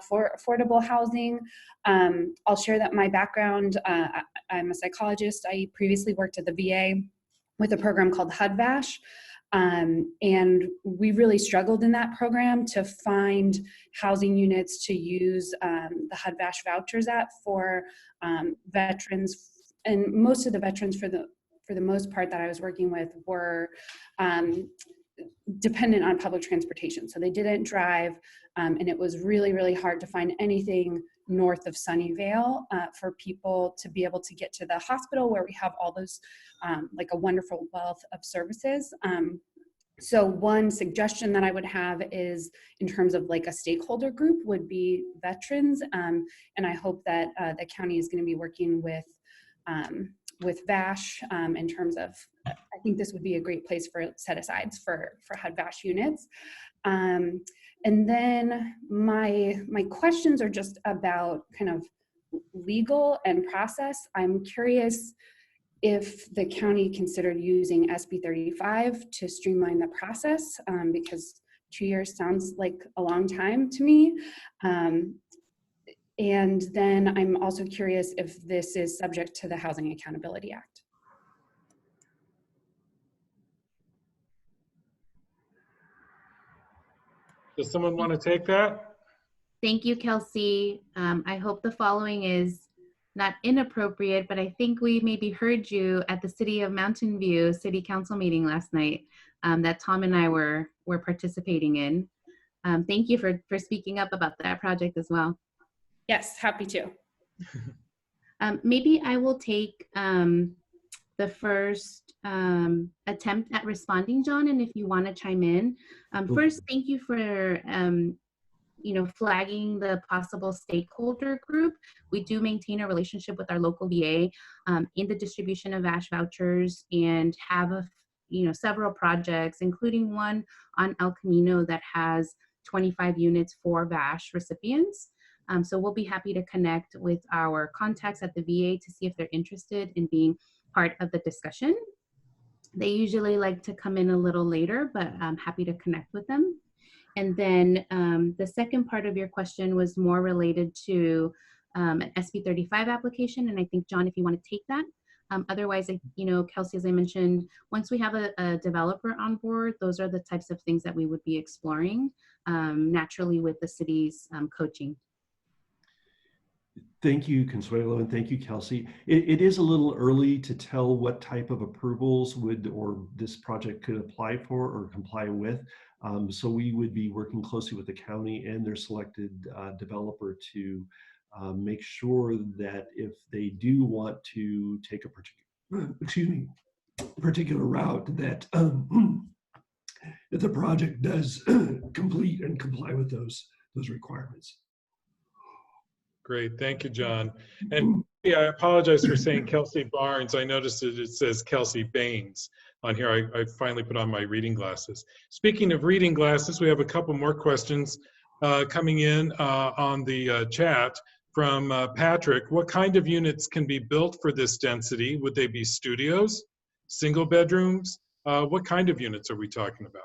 Speaker 6: for affordable housing. I'll share that my background, I'm a psychologist. I previously worked at the VA with a program called HUD-VASH. And we really struggled in that program to find housing units to use the HUD-VASH vouchers at for veterans. And most of the veterans, for the most part that I was working with, were dependent on public transportation. So they didn't drive, and it was really, really hard to find anything north of Sunnyvale for people to be able to get to the hospital, where we have all those, like a wonderful wealth of services. So one suggestion that I would have is, in terms of like a stakeholder group, would be veterans. And I hope that the county is going to be working with VASH in terms of, I think this would be a great place for set-asides for HUD-VASH units. And then my questions are just about kind of legal and process. I'm curious if the county considered using SB 35 to streamline the process, because 2 years sounds like a long time to me. And then I'm also curious if this is subject to the Housing Accountability Act.
Speaker 1: Does someone want to take that?
Speaker 3: Thank you, Kelsey. I hope the following is not inappropriate, but I think we maybe heard you at the City of Mountain View City Council meeting last night that Tom and I were participating in. Thank you for speaking up about that project as well.
Speaker 6: Yes, happy to.
Speaker 3: Maybe I will take the first attempt at responding, John, and if you want to chime in. First, thank you for flagging the possible stakeholder group. We do maintain a relationship with our local VA in the distribution of VASH vouchers, and have several projects, including one on El Camino that has 25 units for VASH recipients. So we'll be happy to connect with our contacts at the VA to see if they're interested in being part of the discussion. They usually like to come in a little later, but I'm happy to connect with them. And then the second part of your question was more related to an SB 35 application. And I think, John, if you want to take that, Otherwise, Kelsey, as I mentioned, once we have a developer on board, those are the types of things that we would be exploring naturally with the city's coaching.
Speaker 2: Thank you, Consuelo, and thank you, Kelsey. It is a little early to tell what type of approvals this project could apply for or comply with. So we would be working closely with the county and their selected developer to make sure that if they do want to take a particular route, that that the project does complete and comply with those requirements.
Speaker 1: Great, thank you, John. And yeah, I apologize for saying Kelsey Barnes. I noticed that it says Kelsey Baines on here. I finally put on my reading glasses. Speaking of reading glasses, we have a couple more questions coming in on the chat from Patrick. What kind of units can be built for this density? Would they be studios, single bedrooms? What kind of units are we talking about?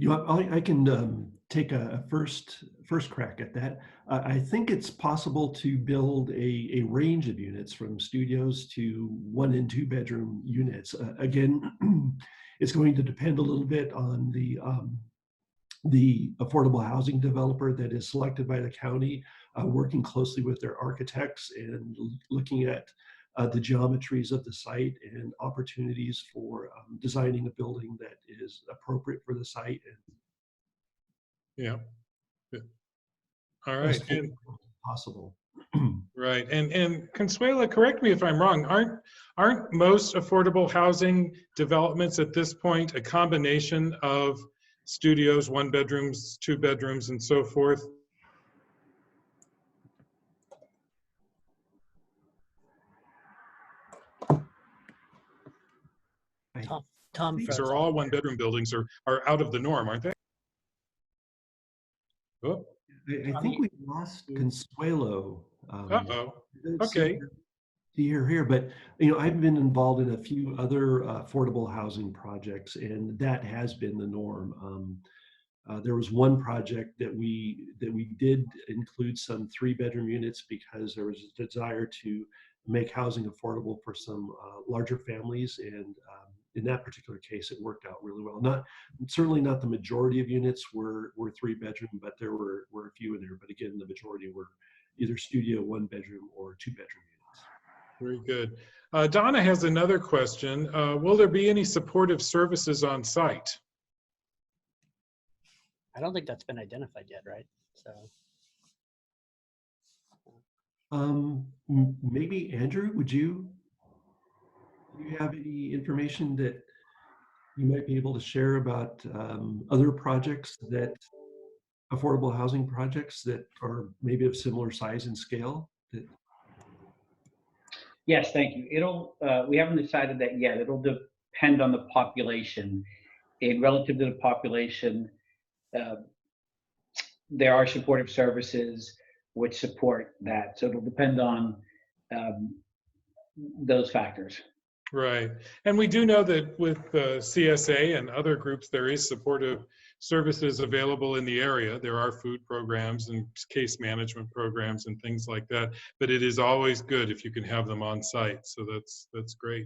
Speaker 2: I can take a first crack at that. I think it's possible to build a range of units from studios to 1 and 2 bedroom units. Again, it's going to depend a little bit on the affordable housing developer that is selected by the county, working closely with their architects and looking at the geometries of the site and opportunities for designing a building that is appropriate for the site.
Speaker 1: Yeah. All right. And
Speaker 2: possible.
Speaker 1: Right. And Consuela, correct me if I'm wrong. Aren't most affordable housing developments at this point a combination of studios, 1 bedrooms, 2 bedrooms, and so forth?
Speaker 4: Tom
Speaker 1: These
Speaker 4: froze
Speaker 1: are
Speaker 4: up.
Speaker 1: all 1 bedroom buildings are out of the norm, aren't they? Oh,
Speaker 2: I think we lost Consuelo.
Speaker 1: uh-oh. Okay.
Speaker 2: Here, but I've been involved in a few other affordable housing projects, and that has been the norm. There was one project that we did include some 3-bedroom units because there was a desire to make housing affordable for some larger families, and in that particular case, it worked out really well. Certainly not the majority of units were 3-bedroom, but there were a few in there. But again, the majority were either studio, 1-bedroom, or 2-bedroom units.
Speaker 1: Very good. Donna has another question. Will there be any supportive services on site?
Speaker 4: I don't think that's been identified yet, right? So.
Speaker 2: Maybe Andrew, do you have any information that you might be able to share about other projects affordable housing projects that are maybe of similar size and scale?
Speaker 7: Yes, thank you. We haven't decided that yet. It'll depend on the population. And relative to the population, there are supportive services which support that. So it'll depend on those factors.
Speaker 1: Right. And we do know that with CSA and other groups, there is supportive services available in the area. There are food programs and case management programs and things like that, but it is always good if you can have them on site. So that's great.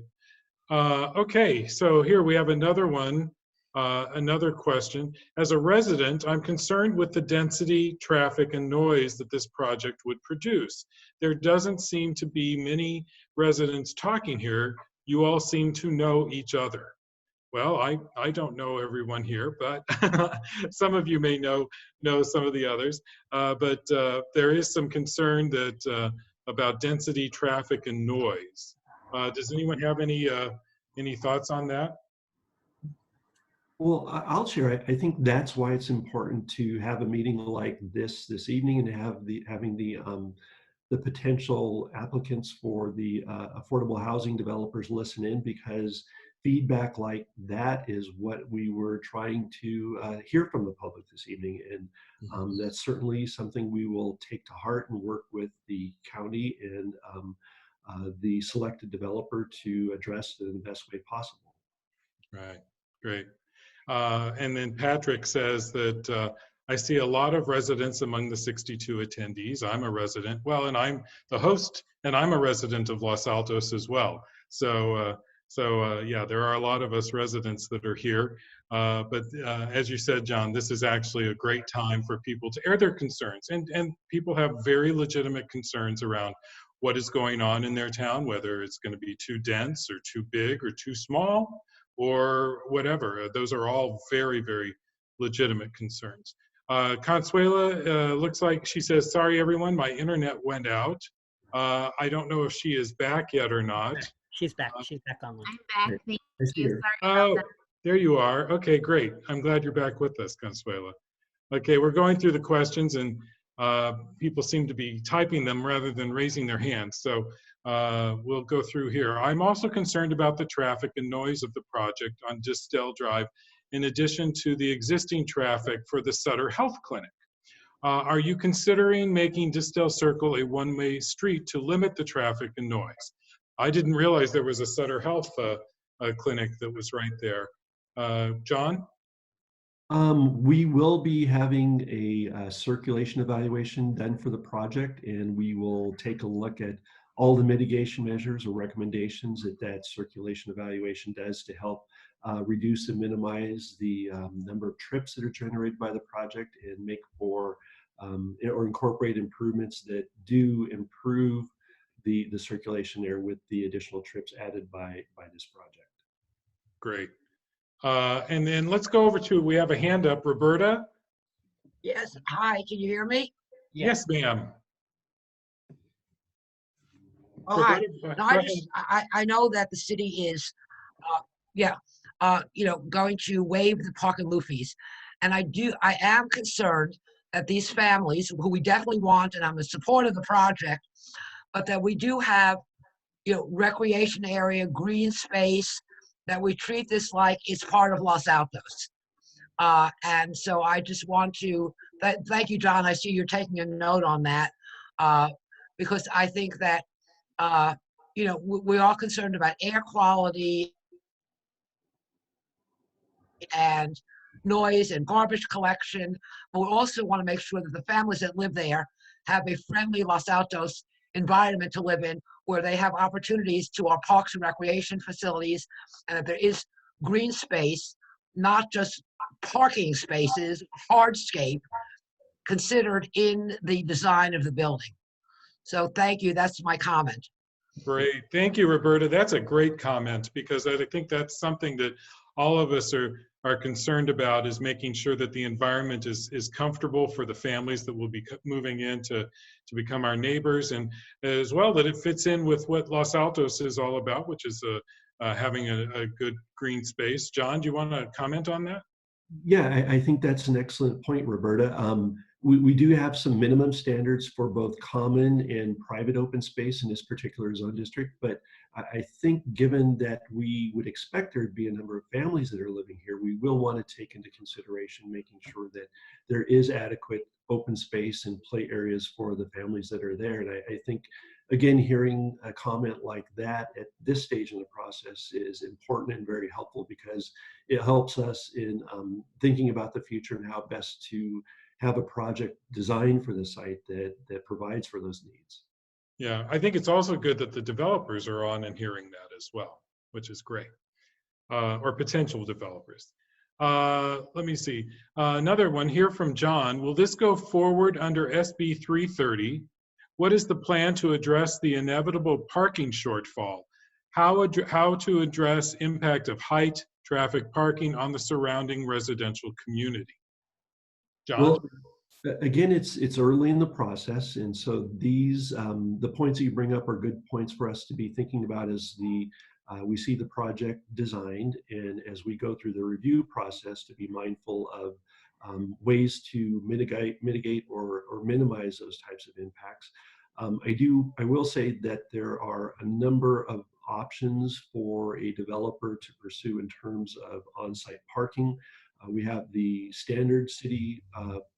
Speaker 1: Okay, so here we have another one, another question. As a resident, I'm concerned with the density, traffic, and noise that this project would produce. There doesn't seem to be many residents talking here. You all seem to know each other. Well, I don't know everyone here, but some of you may know some of the others. But there is some concern that about density, traffic, and noise. Does anyone have any thoughts on that?
Speaker 2: Well, I'll share. I think that's why it's important to have a meeting like this evening and having the potential applicants for the affordable housing developers listen in, because feedback like that is what we were trying to hear from the public this evening. And that's certainly something we will take to heart and work with the county and the selected developer to address it in the best way possible.
Speaker 1: Right, great. And then Patrick says that I see a lot of residents among the 62 attendees. I'm a resident, well, and I'm the host, and I'm a resident of Los Altos as well. So yeah, there are a lot of us residents that are here. But as you said, John, this is actually a great time for people to air their concerns. And people have very legitimate concerns around what is going on in their town, whether it's going to be too dense or too big or too small or whatever. Those are all very, very legitimate concerns. Consuela, looks like she says, sorry, everyone, my internet went out. I don't know if she is back yet or not.
Speaker 4: She's back. She's back online.
Speaker 3: I'm back. Thank
Speaker 2: I see
Speaker 3: you.
Speaker 2: her.
Speaker 3: Sorry about
Speaker 1: Oh,
Speaker 3: that.
Speaker 1: there you are. Okay, great. I'm glad you're back with us, Consuela. Okay, we're going through the questions, and people seem to be typing them rather than raising their hands. So we'll go through here. I'm also concerned about the traffic and noise of the project on Distel Drive, in addition to the existing traffic for the Sutter Health Clinic. Are you considering making Distel Circle a one-way street to limit the traffic and noise? I didn't realize there was a Sutter Health clinic that was right there. John?
Speaker 2: We will be having a circulation evaluation done for the project, and we will take a look at all the mitigation measures or recommendations that that circulation evaluation does to help reduce and minimize the number of trips that are generated by the project, and make for or incorporate improvements that do improve the circulation there with the additional trips added by this project.
Speaker 1: Great. And then let's go over to, we have a hand up, Roberta.
Speaker 8: Yes, hi, can you hear me?
Speaker 1: Yes, ma'am.
Speaker 8: Oh, hi.
Speaker 1: Roberta,
Speaker 8: No,
Speaker 1: go ahead.
Speaker 8: I know that the city is, going to waive the park and lieu fees. And I am concerned that these families, who we definitely want, and I'm in support of the project, but that we do have, recreation area, green space, that we treat this like it's part of Los Altos. And so I just want to, thank you, John. I see you're taking a note on that, because I think that, we're all concerned about air quality and noise and garbage collection. But we also want to make sure that the families that live there have a friendly Los Altos environment to live in, where they have opportunities to our parks and recreation facilities, and that there is green space, not just parking spaces, hardscape, considered in the design of the building. So thank you, that's my comment.
Speaker 1: Great, thank you, Roberta. That's a great comment, because I think that's something that all of us are concerned about, is making sure that the environment is comfortable for the families that will be moving in to become our neighbors, and as well that it fits in with what Los Altos is all about, which is having a good green space. John, do you want to comment on that?
Speaker 2: Yeah, I think that's an excellent point, Roberta. We do have some minimum standards for both common and private open space in this particular zone district, but I think given that we would expect there to be a number of families that are living here, we will want to take into consideration making sure that there is adequate open space and play areas for the families that are there. And I think, again, hearing a comment like that at this stage in the process is important and very helpful, because it helps us in thinking about the future and how best to have a project designed for the site that provides for those needs.
Speaker 1: Yeah, I think it's also good that the developers are on and hearing that as well, which is great, or potential developers. Let me see. Another one here from John. Will this go forward under SB 330? What is the plan to address the inevitable parking shortfall? How to address impact of height, traffic, parking on the surrounding residential community? John?
Speaker 2: Well, again, it's early in the process, and so these the points that you bring up are good points for us to be thinking about as we see the project designed, and as we go through the review process, to be mindful of ways to mitigate or minimize those types of impacts. I will say that there are a number of options for a developer to pursue in terms of on-site parking. We have the standard city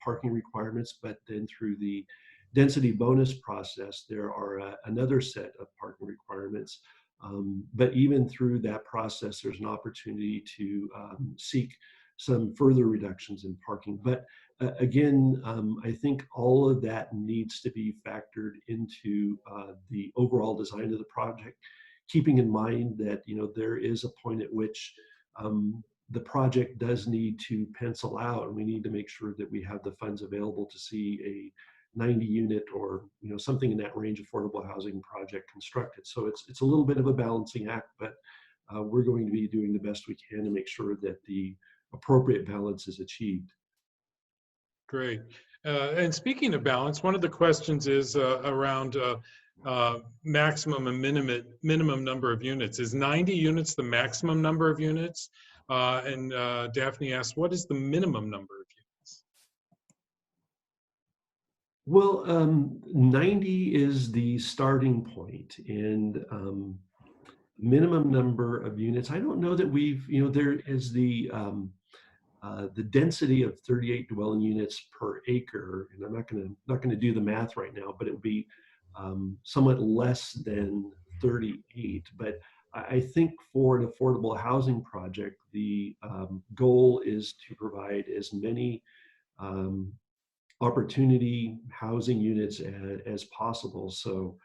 Speaker 2: parking requirements, but then through the density bonus process, there are another set of parking requirements. But even through that process, there's an opportunity to seek some further reductions in parking. But again, I think all of that needs to be factored into the overall design of the project, keeping in mind that, you know, there is a point at which the project does need to pencil out, and we need to make sure that we have the funds available to see a 90 unit or, you know, something in that range affordable housing project constructed. So it's a little bit of a balancing act, but we're going to be doing the best we can to make sure that the appropriate balance is achieved.
Speaker 1: Great. And speaking of balance, one of the questions is around maximum and minimum number of units. Is 90 units the maximum number of units? And Daphne asks, what is the minimum number of units?
Speaker 2: Well, 90 is the starting point, and minimum number of units. I don't know that we've, you know, there is the density of 38 dwelling units per acre, and I'm not gonna do the math right now, but it would be somewhat less than 38. But I think for an affordable housing project, the goal is to provide as many opportunity housing units as possible. So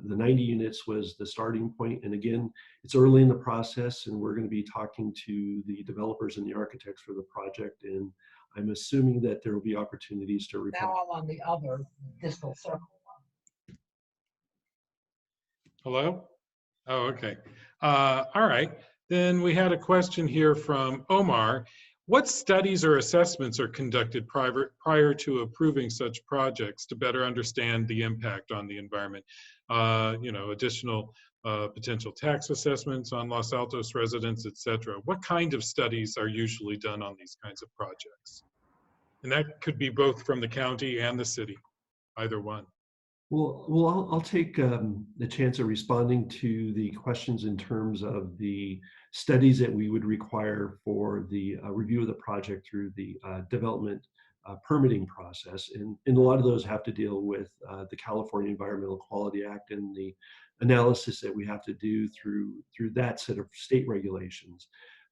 Speaker 2: the 90 units was the starting point. And again, it's early in the process, and we're going to be talking to the developers and the architects for the project. And I'm assuming that there will be opportunities to
Speaker 8: Now I'm on the other Distel circle.
Speaker 1: Hello? Oh, okay. All right. Then we had a question here from Omar. What studies or assessments are conducted prior to approving such projects to better understand the impact on the environment? You know, additional potential tax assessments on Los Altos residents, et cetera. What kind of studies are usually done on these kinds of projects? And that could be both from the county and the city, either one.
Speaker 2: Well, I'll take the chance of responding to the questions in terms of the studies that we would require for the review of the project through the development permitting process. And a lot of those have to deal with the California Environmental Quality Act and the analysis that we have to do through that set of state regulations.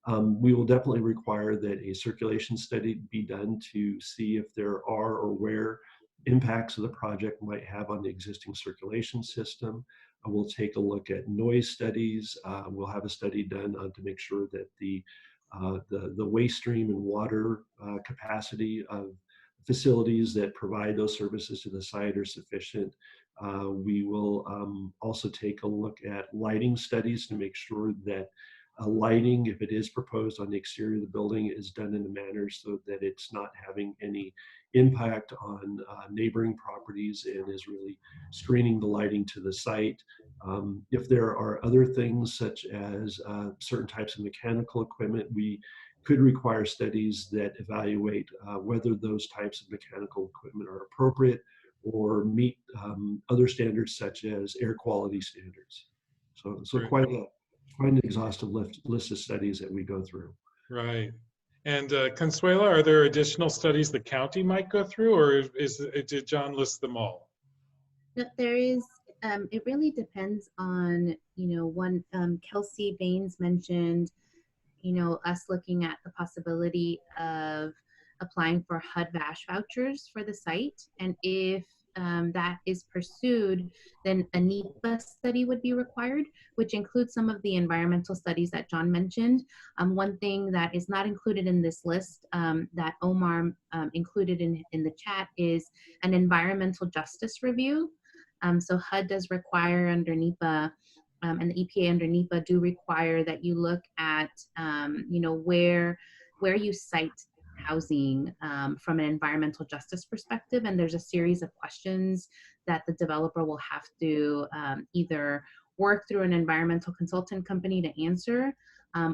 Speaker 2: We will definitely require that a circulation study be done to see if there are or where impacts of the project might have on the existing circulation system. We'll take a look at noise studies. We'll have a study done to make sure that the waste stream and water capacity of facilities that provide those services to the site are sufficient. We will also take a look at lighting studies to make sure that lighting, if it is proposed on the exterior of the building, is done in a manner so that it's not having any impact on neighboring properties and is really screening the lighting to the site. If there are other things such as certain types of mechanical equipment, we could require studies that evaluate whether those types of mechanical equipment are appropriate or meet other standards such as air quality standards. So quite an exhaustive list of studies that we go through.
Speaker 1: Right. And Consuela, are there additional studies the county might go through, or did John list them all?
Speaker 3: No, there is, it really depends on, you know, one, Kelsey Baines mentioned, you know, us looking at the possibility of applying for HUD-VASH vouchers for the site. And if that is pursued, then a NEPA study would be required, which includes some of the environmental studies that John mentioned. One thing that is not included in this list that Omar included in the chat is an environmental justice review. So HUD does require under NEPA, and the EPA under NEPA do require that you look at, you know, where you site housing from an environmental justice perspective. And there's a series of questions that the developer will have to either work through an environmental consultant company to answer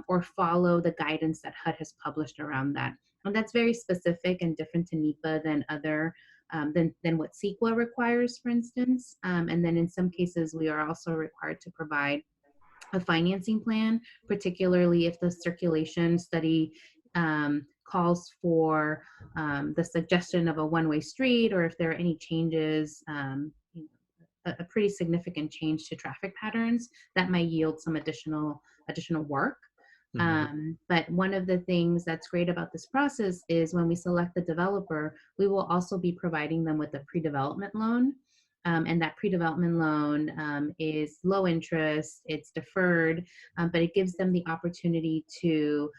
Speaker 3: or follow the guidance that HUD has published around that. And that's very specific and different to NEPA than other than what CEQA requires, for instance. And then in some cases, we are also required to provide a financing plan, particularly if the circulation study calls for the suggestion of a one-way street, or if there are any changes, a pretty significant change to traffic patterns that might yield some additional work. But one of the things that's great about this process is when we select the developer, we will also be providing them with a pre-development loan. And that pre-development loan is low interest, it's deferred, but it gives them the opportunity to,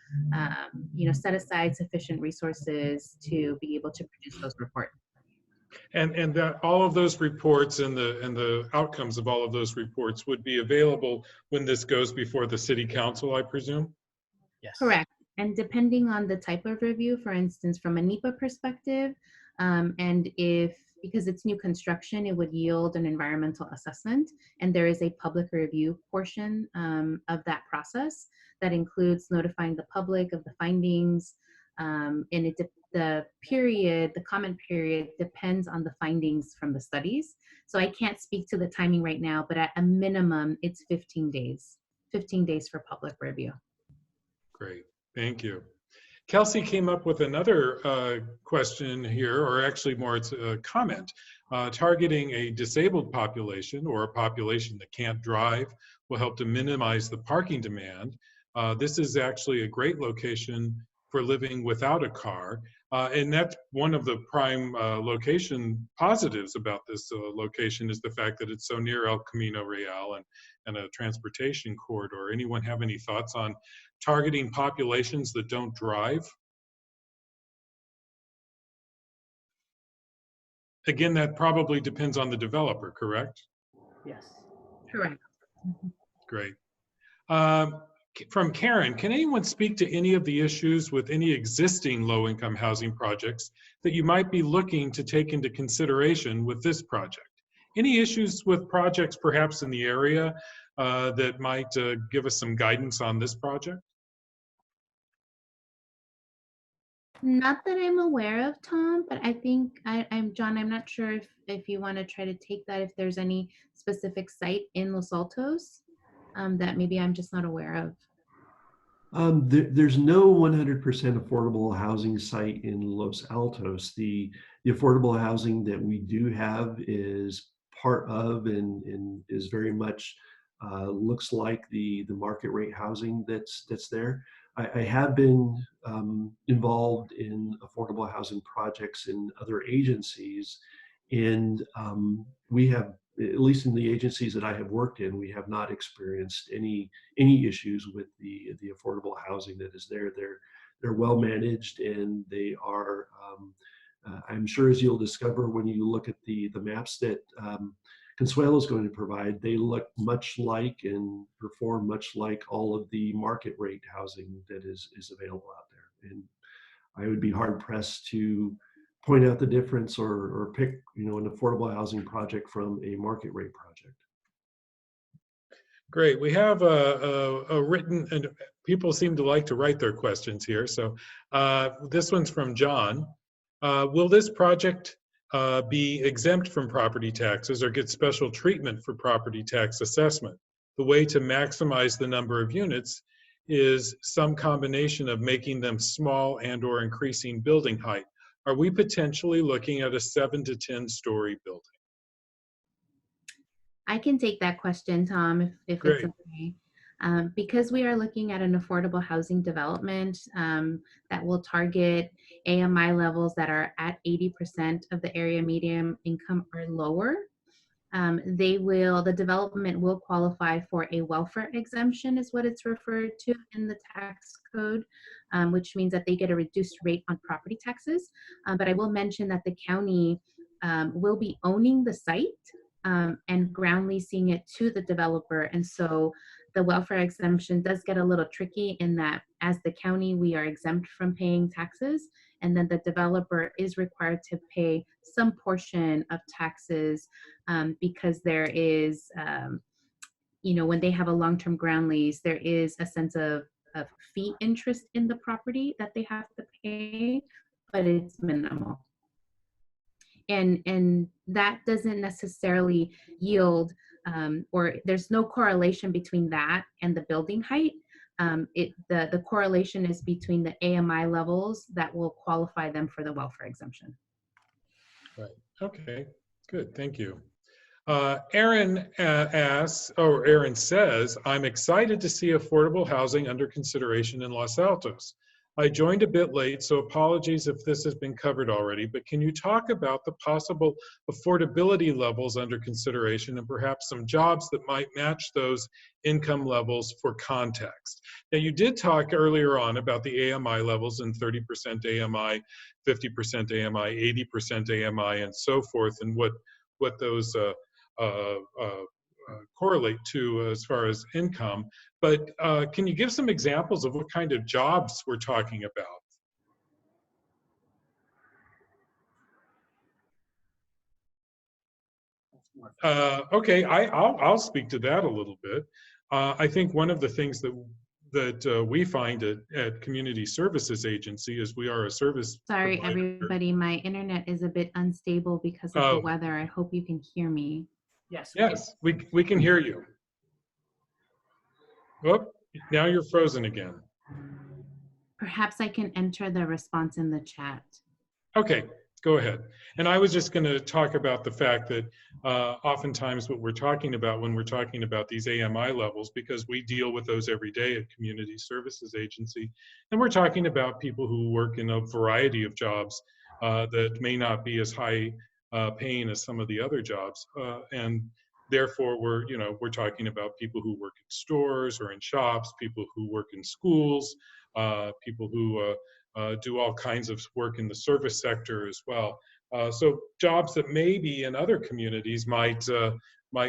Speaker 3: set aside sufficient resources to be able to produce those reports.
Speaker 1: And that all of those reports and the outcomes of all of those reports would be available when this goes before the city council, I presume?
Speaker 4: Yes.
Speaker 3: Correct. And depending on the type of review, for instance, from a NEPA perspective, because it's new construction, it would yield an environmental assessment. And there is a public review portion of that process that includes notifying the public of the findings. The comment period depends on the findings from the studies. So I can't speak to the timing right now, but at a minimum, it's 15 days, 15 days for public review.
Speaker 1: Great, thank you. Kelsey came up with another question here, or actually more, it's a comment. Targeting a disabled population or a population that can't drive will help to minimize the parking demand. This is actually a great location for living without a car. And that's one of the prime location positives about this location is the fact that it's so near El Camino Real and a transportation corridor. Anyone have any thoughts on targeting populations that don't drive? Again, that probably depends on the developer, correct?
Speaker 4: Yes.
Speaker 3: Correct.
Speaker 1: Great. From Karen, can anyone speak to any of the issues with any existing low-income housing projects that you might be looking to take into consideration with this project? Any issues with projects perhaps in the area that might give us some guidance on this project?
Speaker 3: Not that I'm aware of, Tom, but I think I'm John. I'm not sure if you want to try to take that, if there's any specific site in Los Altos that maybe I'm just not aware of.
Speaker 2: There's no 100% affordable housing site in Los Altos. The affordable housing that we do have is part of and is very much looks like the market rate housing that's there. I have been involved in affordable housing projects in other agencies, and we have, at least in the agencies that I have worked in, we have not experienced any issues with the affordable housing that is there. They're well managed, and they are. I'm sure, as you'll discover when you look at the maps that Consuelo is going to provide, they look much like and perform much like all of the market rate housing that is available out there. And I would be hard pressed to point out the difference or pick, an affordable housing project from a market rate project.
Speaker 1: Great. We have a written, and people seem to like to write their questions here. So this one's from John. Will this project be exempt from property taxes or get special treatment for property tax assessment? The way to maximize the number of units is some combination of making them small and or increasing building height. Are we potentially looking at a 7 to 10 story building?
Speaker 3: I can take that question, Tom, if it's okay. Because we are looking at an affordable housing development that will target AMI levels that are at 80% of the area median income or lower, the development will qualify for a welfare exemption, is what it's referred to in the tax code, which means that they get a reduced rate on property taxes. But I will mention that the county will be owning the site and ground leasing it to the developer. And so the welfare exemption does get a little tricky in that as the county, we are exempt from paying taxes, and then the developer is required to pay some portion of taxes because there is, when they have a long-term ground lease, there is a sense of fee interest in the property that they have to pay, but it's minimal. And that doesn't necessarily yield, or there's no correlation between that and the building height. The correlation is between the AMI levels that will qualify them for the welfare exemption.
Speaker 1: Right. Okay. Good. Thank you. Aaron asks, or Aaron says, I'm excited to see affordable housing under consideration in Los Altos. I joined a bit late, so apologies if this has been covered already, but can you talk about the possible affordability levels under consideration and perhaps some jobs that might match those income levels for context? Now, you did talk earlier on about the AMI levels and 30% AMI, 50% AMI, 80% AMI, and so forth, and what those correlate to as far as income. But can you give some examples of what kind of jobs we're talking about? Okay, I'll speak to that a little bit. I think one of the things that we find at Community Services Agency is we are a service
Speaker 3: Sorry,
Speaker 1: provider.
Speaker 3: everybody, my internet is a bit unstable because of the weather. I hope you can hear me.
Speaker 4: Yes.
Speaker 1: Yes, we can hear you. Oh, now you're frozen again.
Speaker 3: Perhaps I can enter the response in the chat.
Speaker 1: Okay, go ahead. And I was just going to talk about the fact that oftentimes what we're talking about when we're talking about these AMI levels, because we deal with those every day at Community Services Agency, and we're talking about people who work in a variety of jobs that may not be as high paying as some of the other jobs, and therefore we're talking about people who work in stores or in shops, people who work in schools, people who do all kinds of work in the service sector as well. So jobs that maybe in other communities might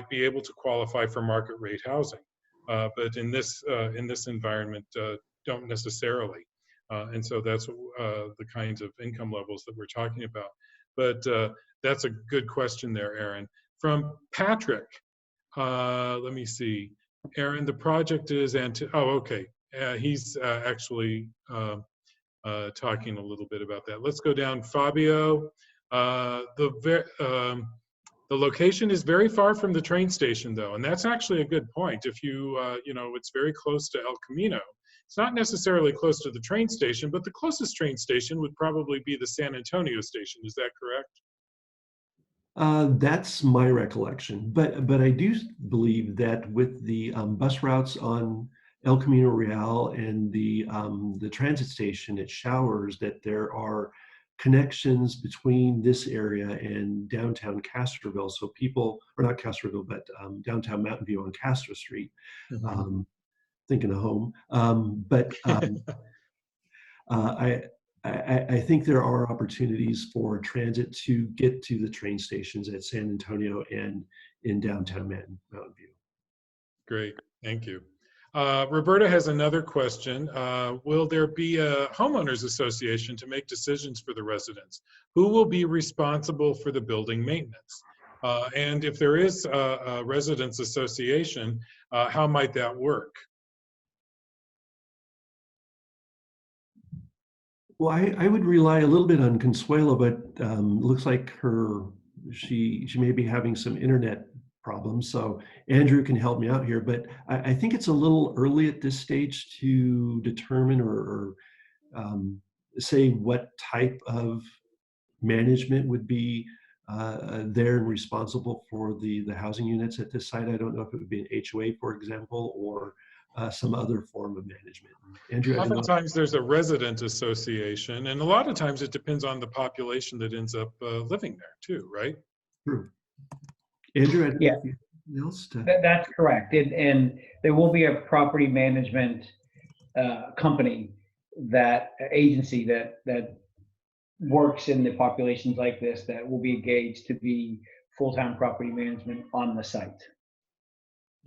Speaker 1: be able to qualify for market rate housing, but in this environment don't necessarily. And so that's the kinds of income levels that we're talking about. But that's a good question there, Aaron. From Patrick, let me see. Aaron, the project is, okay. He's actually talking a little bit about that. Let's go down. Fabio, the location is very far from the train station, though, and that's actually a good point. If you, it's very close to El Camino. It's not necessarily close to the train station, but the closest train station would probably be the San Antonio station. Is that correct?
Speaker 2: That's my recollection, but I do believe that with the bus routes on El Camino Real and the transit station at Showers, that there are connections between this area and downtown Castroville. So people, or not Castroville, but downtown Mountain View on Castro Street, thinking of home. I think there are opportunities for transit to get to the train stations at San Antonio and in downtown Mountain View.
Speaker 1: Great, thank you. Roberta has another question. Will there be a homeowners association to make decisions for the residents? Who will be responsible for the building maintenance? And if there is a residents association, how might that work?
Speaker 2: Well, I would rely a little bit on Consuelo, but looks like she may be having some internet problems. So Andrew can help me out here, but I think it's a little early at this stage to determine or say what type of management would be there and responsible for the housing units at this site. I don't know if it would be an HOA, for example, or some other form of management. Andrew,
Speaker 1: oftentimes there's a resident association, and a lot of times it depends on the population that ends up living there too, right?
Speaker 2: True. Andrew,
Speaker 7: Yeah,
Speaker 2: else to...
Speaker 7: that's correct. And there will be a property management company, that agency that works in the populations like this, that will be engaged to be full-time property management on the site.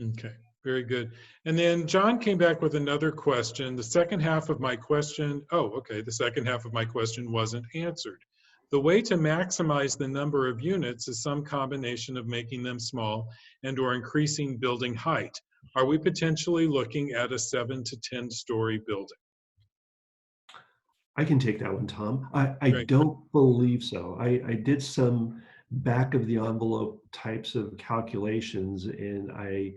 Speaker 1: Okay. Very good. And then John came back with another question. The second half of my question, the second half of my question wasn't answered. The way to maximize the number of units is some combination of making them small and or increasing building height. Are we potentially looking at a 7 to 10 story building?
Speaker 2: I can take that one, Tom. I don't believe so. I did some back of the envelope types of calculations, and I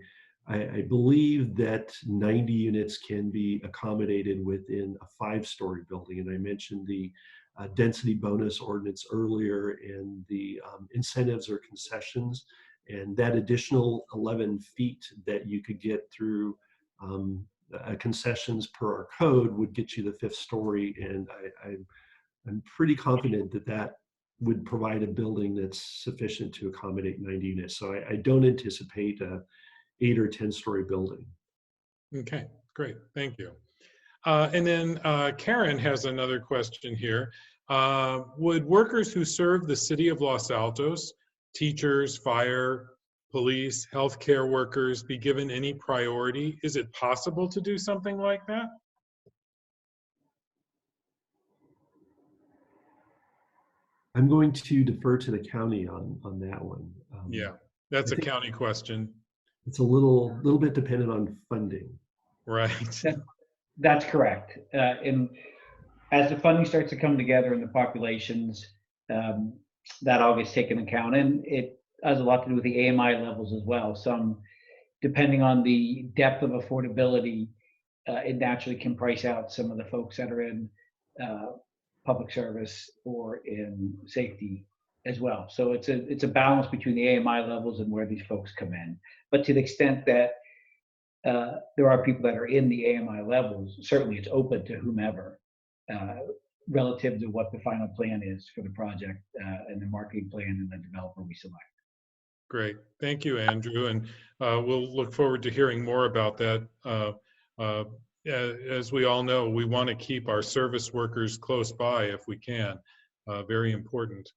Speaker 2: believe that 90 units can be accommodated within a 5-story building. And I mentioned the density bonus ordinance earlier, and the incentives or concessions. And that additional 11 feet that you could get through concessions per our code would get you the 5th story. And I'm pretty confident that that would provide a building that's sufficient to accommodate 90 units. So I don't anticipate a 8 or 10 story building.
Speaker 1: Okay, great, thank you. And then Karen has another question here. Would workers who serve the city of Los Altos, teachers, fire, police, healthcare workers, be given any priority? Is it possible to do something like that?
Speaker 2: I'm going to defer to the county on that one.
Speaker 1: Yeah, that's a county question.
Speaker 2: It's a little bit dependent on funding.
Speaker 1: Right.
Speaker 7: That's correct. And as the funding starts to come together in the populations, that all gets taken into account. And it has a lot to do with the AMI levels as well. Some, depending on the depth of affordability, it naturally can price out some of the folks that are in public service or in safety as well. So it's a balance between the AMI levels and where these folks come in. But to the extent that there are people that are in the AMI levels, certainly it's open to whomever, relative to what the final plan is for the project and the marketing plan and the developer we select.
Speaker 1: Great, thank you, Andrew. And we'll look forward to hearing more about that. As we all know, we want to keep our service workers close by if we can. Very important.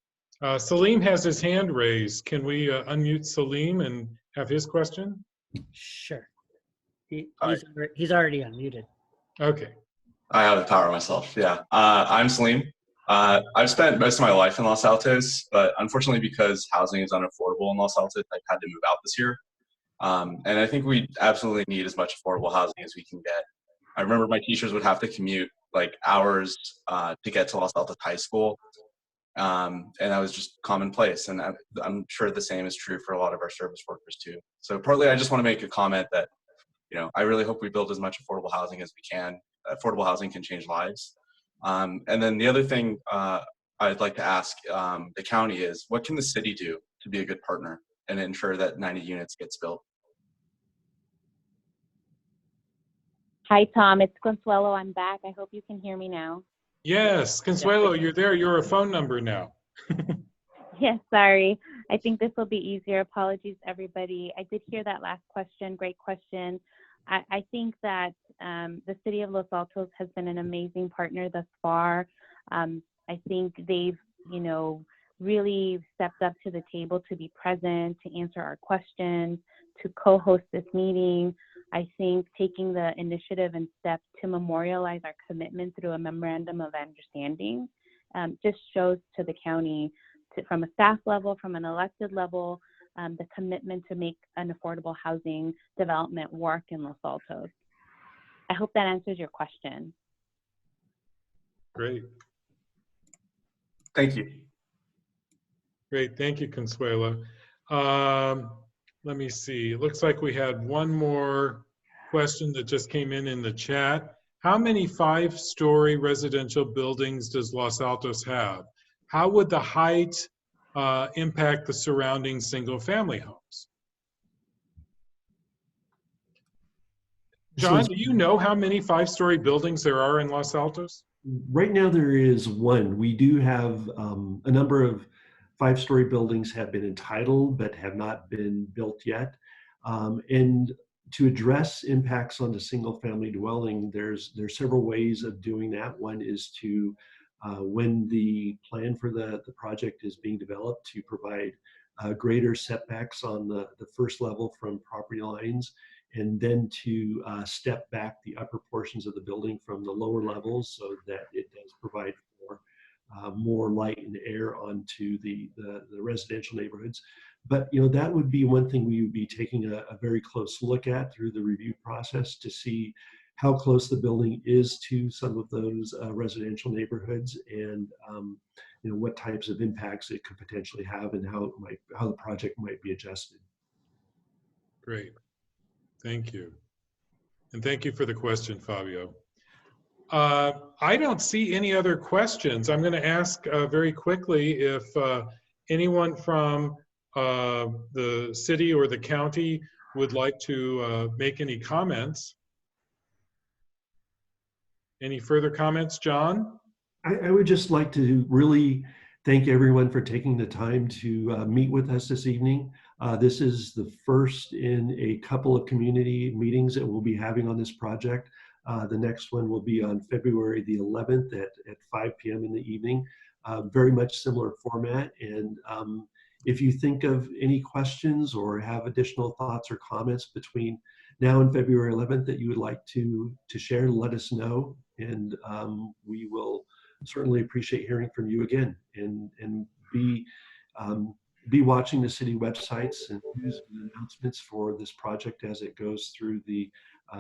Speaker 1: Salim has his hand raised. Can we unmute Salim and have his question?
Speaker 4: Sure. He's already unmuted.
Speaker 1: Okay.
Speaker 9: I have the power myself, yeah. I'm Salim. I've spent most of my life in Los Altos, but unfortunately because housing is unaffordable in Los Altos, I've had to move out this year. And I think we absolutely need as much affordable housing as we can get. I remember my teachers would have to commute like hours to get to Los Altos High School. And that was just commonplace. And I'm sure the same is true for a lot of our service workers too. So partly I just want to make a comment that, you know, I really hope we build as much affordable housing as we can. Affordable housing can change lives. And then the other thing I'd like to ask the county is, what can the city do to be a good partner and ensure that 90 units gets built?
Speaker 10: Hi, Tom. It's Consuelo. I'm back. I hope you can hear me now.
Speaker 1: Yes, Consuelo, you're there. You're a phone number now.
Speaker 10: Yes, sorry. I think this will be easier. Apologies, everybody. I did hear that last question. Great question. I think that the city of Los Altos has been an amazing partner thus far. I think they've, really stepped up to the table to be present, to answer our questions, to co-host this meeting. I think taking the initiative and steps to memorialize our commitment through a memorandum of understanding just shows to the county, from a staff level, from an elected level, the commitment to make an affordable housing development work in Los Altos. I hope that answers your question.
Speaker 1: Great.
Speaker 9: Thank you.
Speaker 1: Great, thank you, Consuelo. Let me see, it looks like we had one more question that just came in the chat. How many 5-story residential buildings does Los Altos have? How would the height impact the surrounding single-family homes? John, do you know how many 5-story buildings there are in Los Altos?
Speaker 2: Right now there is one. We do have a number of 5-story buildings have been entitled but have not been built yet. And to address impacts on the single-family dwelling, there's several ways of doing that. One is to, when the plan for the project is being developed, to provide greater setbacks on the first level from property lines, and then to step back the upper portions of the building from the lower levels so that it does provide for more light and air onto the residential neighborhoods. But that would be one thing we would be taking a very close look at through the review process to see how close the building is to some of those residential neighborhoods, and what types of impacts it could potentially have, and how the project might be adjusted.
Speaker 1: Great, thank you. And thank you for the question, Fabio. I don't see any other questions. I'm going to ask very quickly if anyone from the city or the county would like to make any comments. Any further comments, John?
Speaker 2: I would just like to really thank everyone for taking the time to meet with us this evening. This is the first in a couple of community meetings that we'll be having on this project. The next one will be on February the 11th at 5 p.m. in the evening. Very much similar format. And if you think of any questions or have additional thoughts or comments between now and February 11th that you would like to share, let us know. And we will certainly appreciate hearing from you again, and be watching the city websites and news and announcements for this project as it goes through the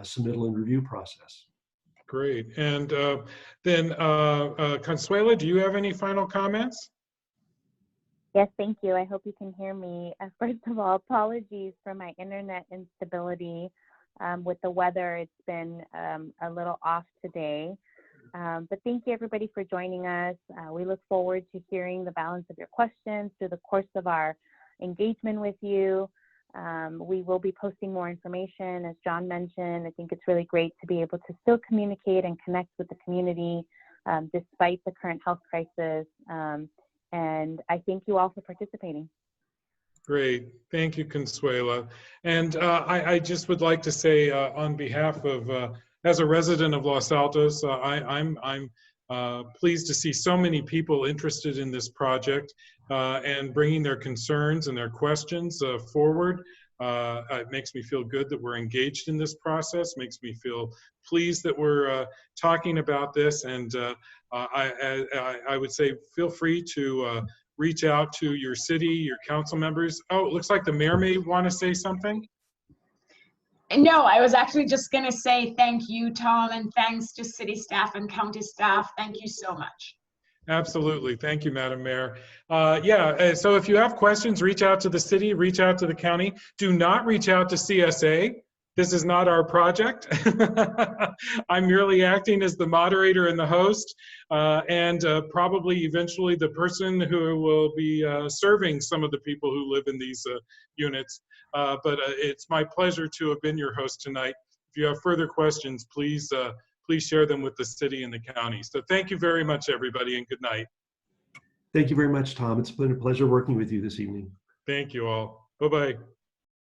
Speaker 2: submittal and review process.
Speaker 1: Great. And then Consuela, do you have any final comments?
Speaker 10: Yes, thank you. I hope you can hear me. First of all, apologies for my internet instability. With the weather, it's been a little off today. But thank you, everybody, for joining us. We look forward to hearing the balance of your questions through the course of our engagement with you. We will be posting more information, as John mentioned. I think it's really great to be able to still communicate and connect with the community despite the current health crisis. And I thank you all for participating.
Speaker 1: Great. Thank you, Consuela. And I just would like to say on behalf of, as a resident of Los Altos, I'm pleased to see so many people interested in this project and bringing their concerns and their questions forward. It makes me feel good that we're engaged in this process, makes me feel pleased that we're talking about this. And I would say feel free to reach out to your city, your council members. Oh, it looks like the mayor may want to say something.
Speaker 11: No, I was actually just going to say thank you, Tom, and thanks to city staff and county staff. Thank you so much.
Speaker 1: Absolutely. Thank you, Madam Mayor. So if you have questions, reach out to the city, reach out to the county. Do not reach out to CSA. This is not our project. I'm merely acting as the moderator and the host, and probably eventually the person who will be serving some of the people who live in these units. But it's my pleasure to have been your host tonight. If you have further questions, please share them with the city and the county. So thank you very much, everybody, and good night.
Speaker 2: Thank you very much, Tom. It's been a pleasure working with you this evening.
Speaker 1: Thank you all. Bye-bye.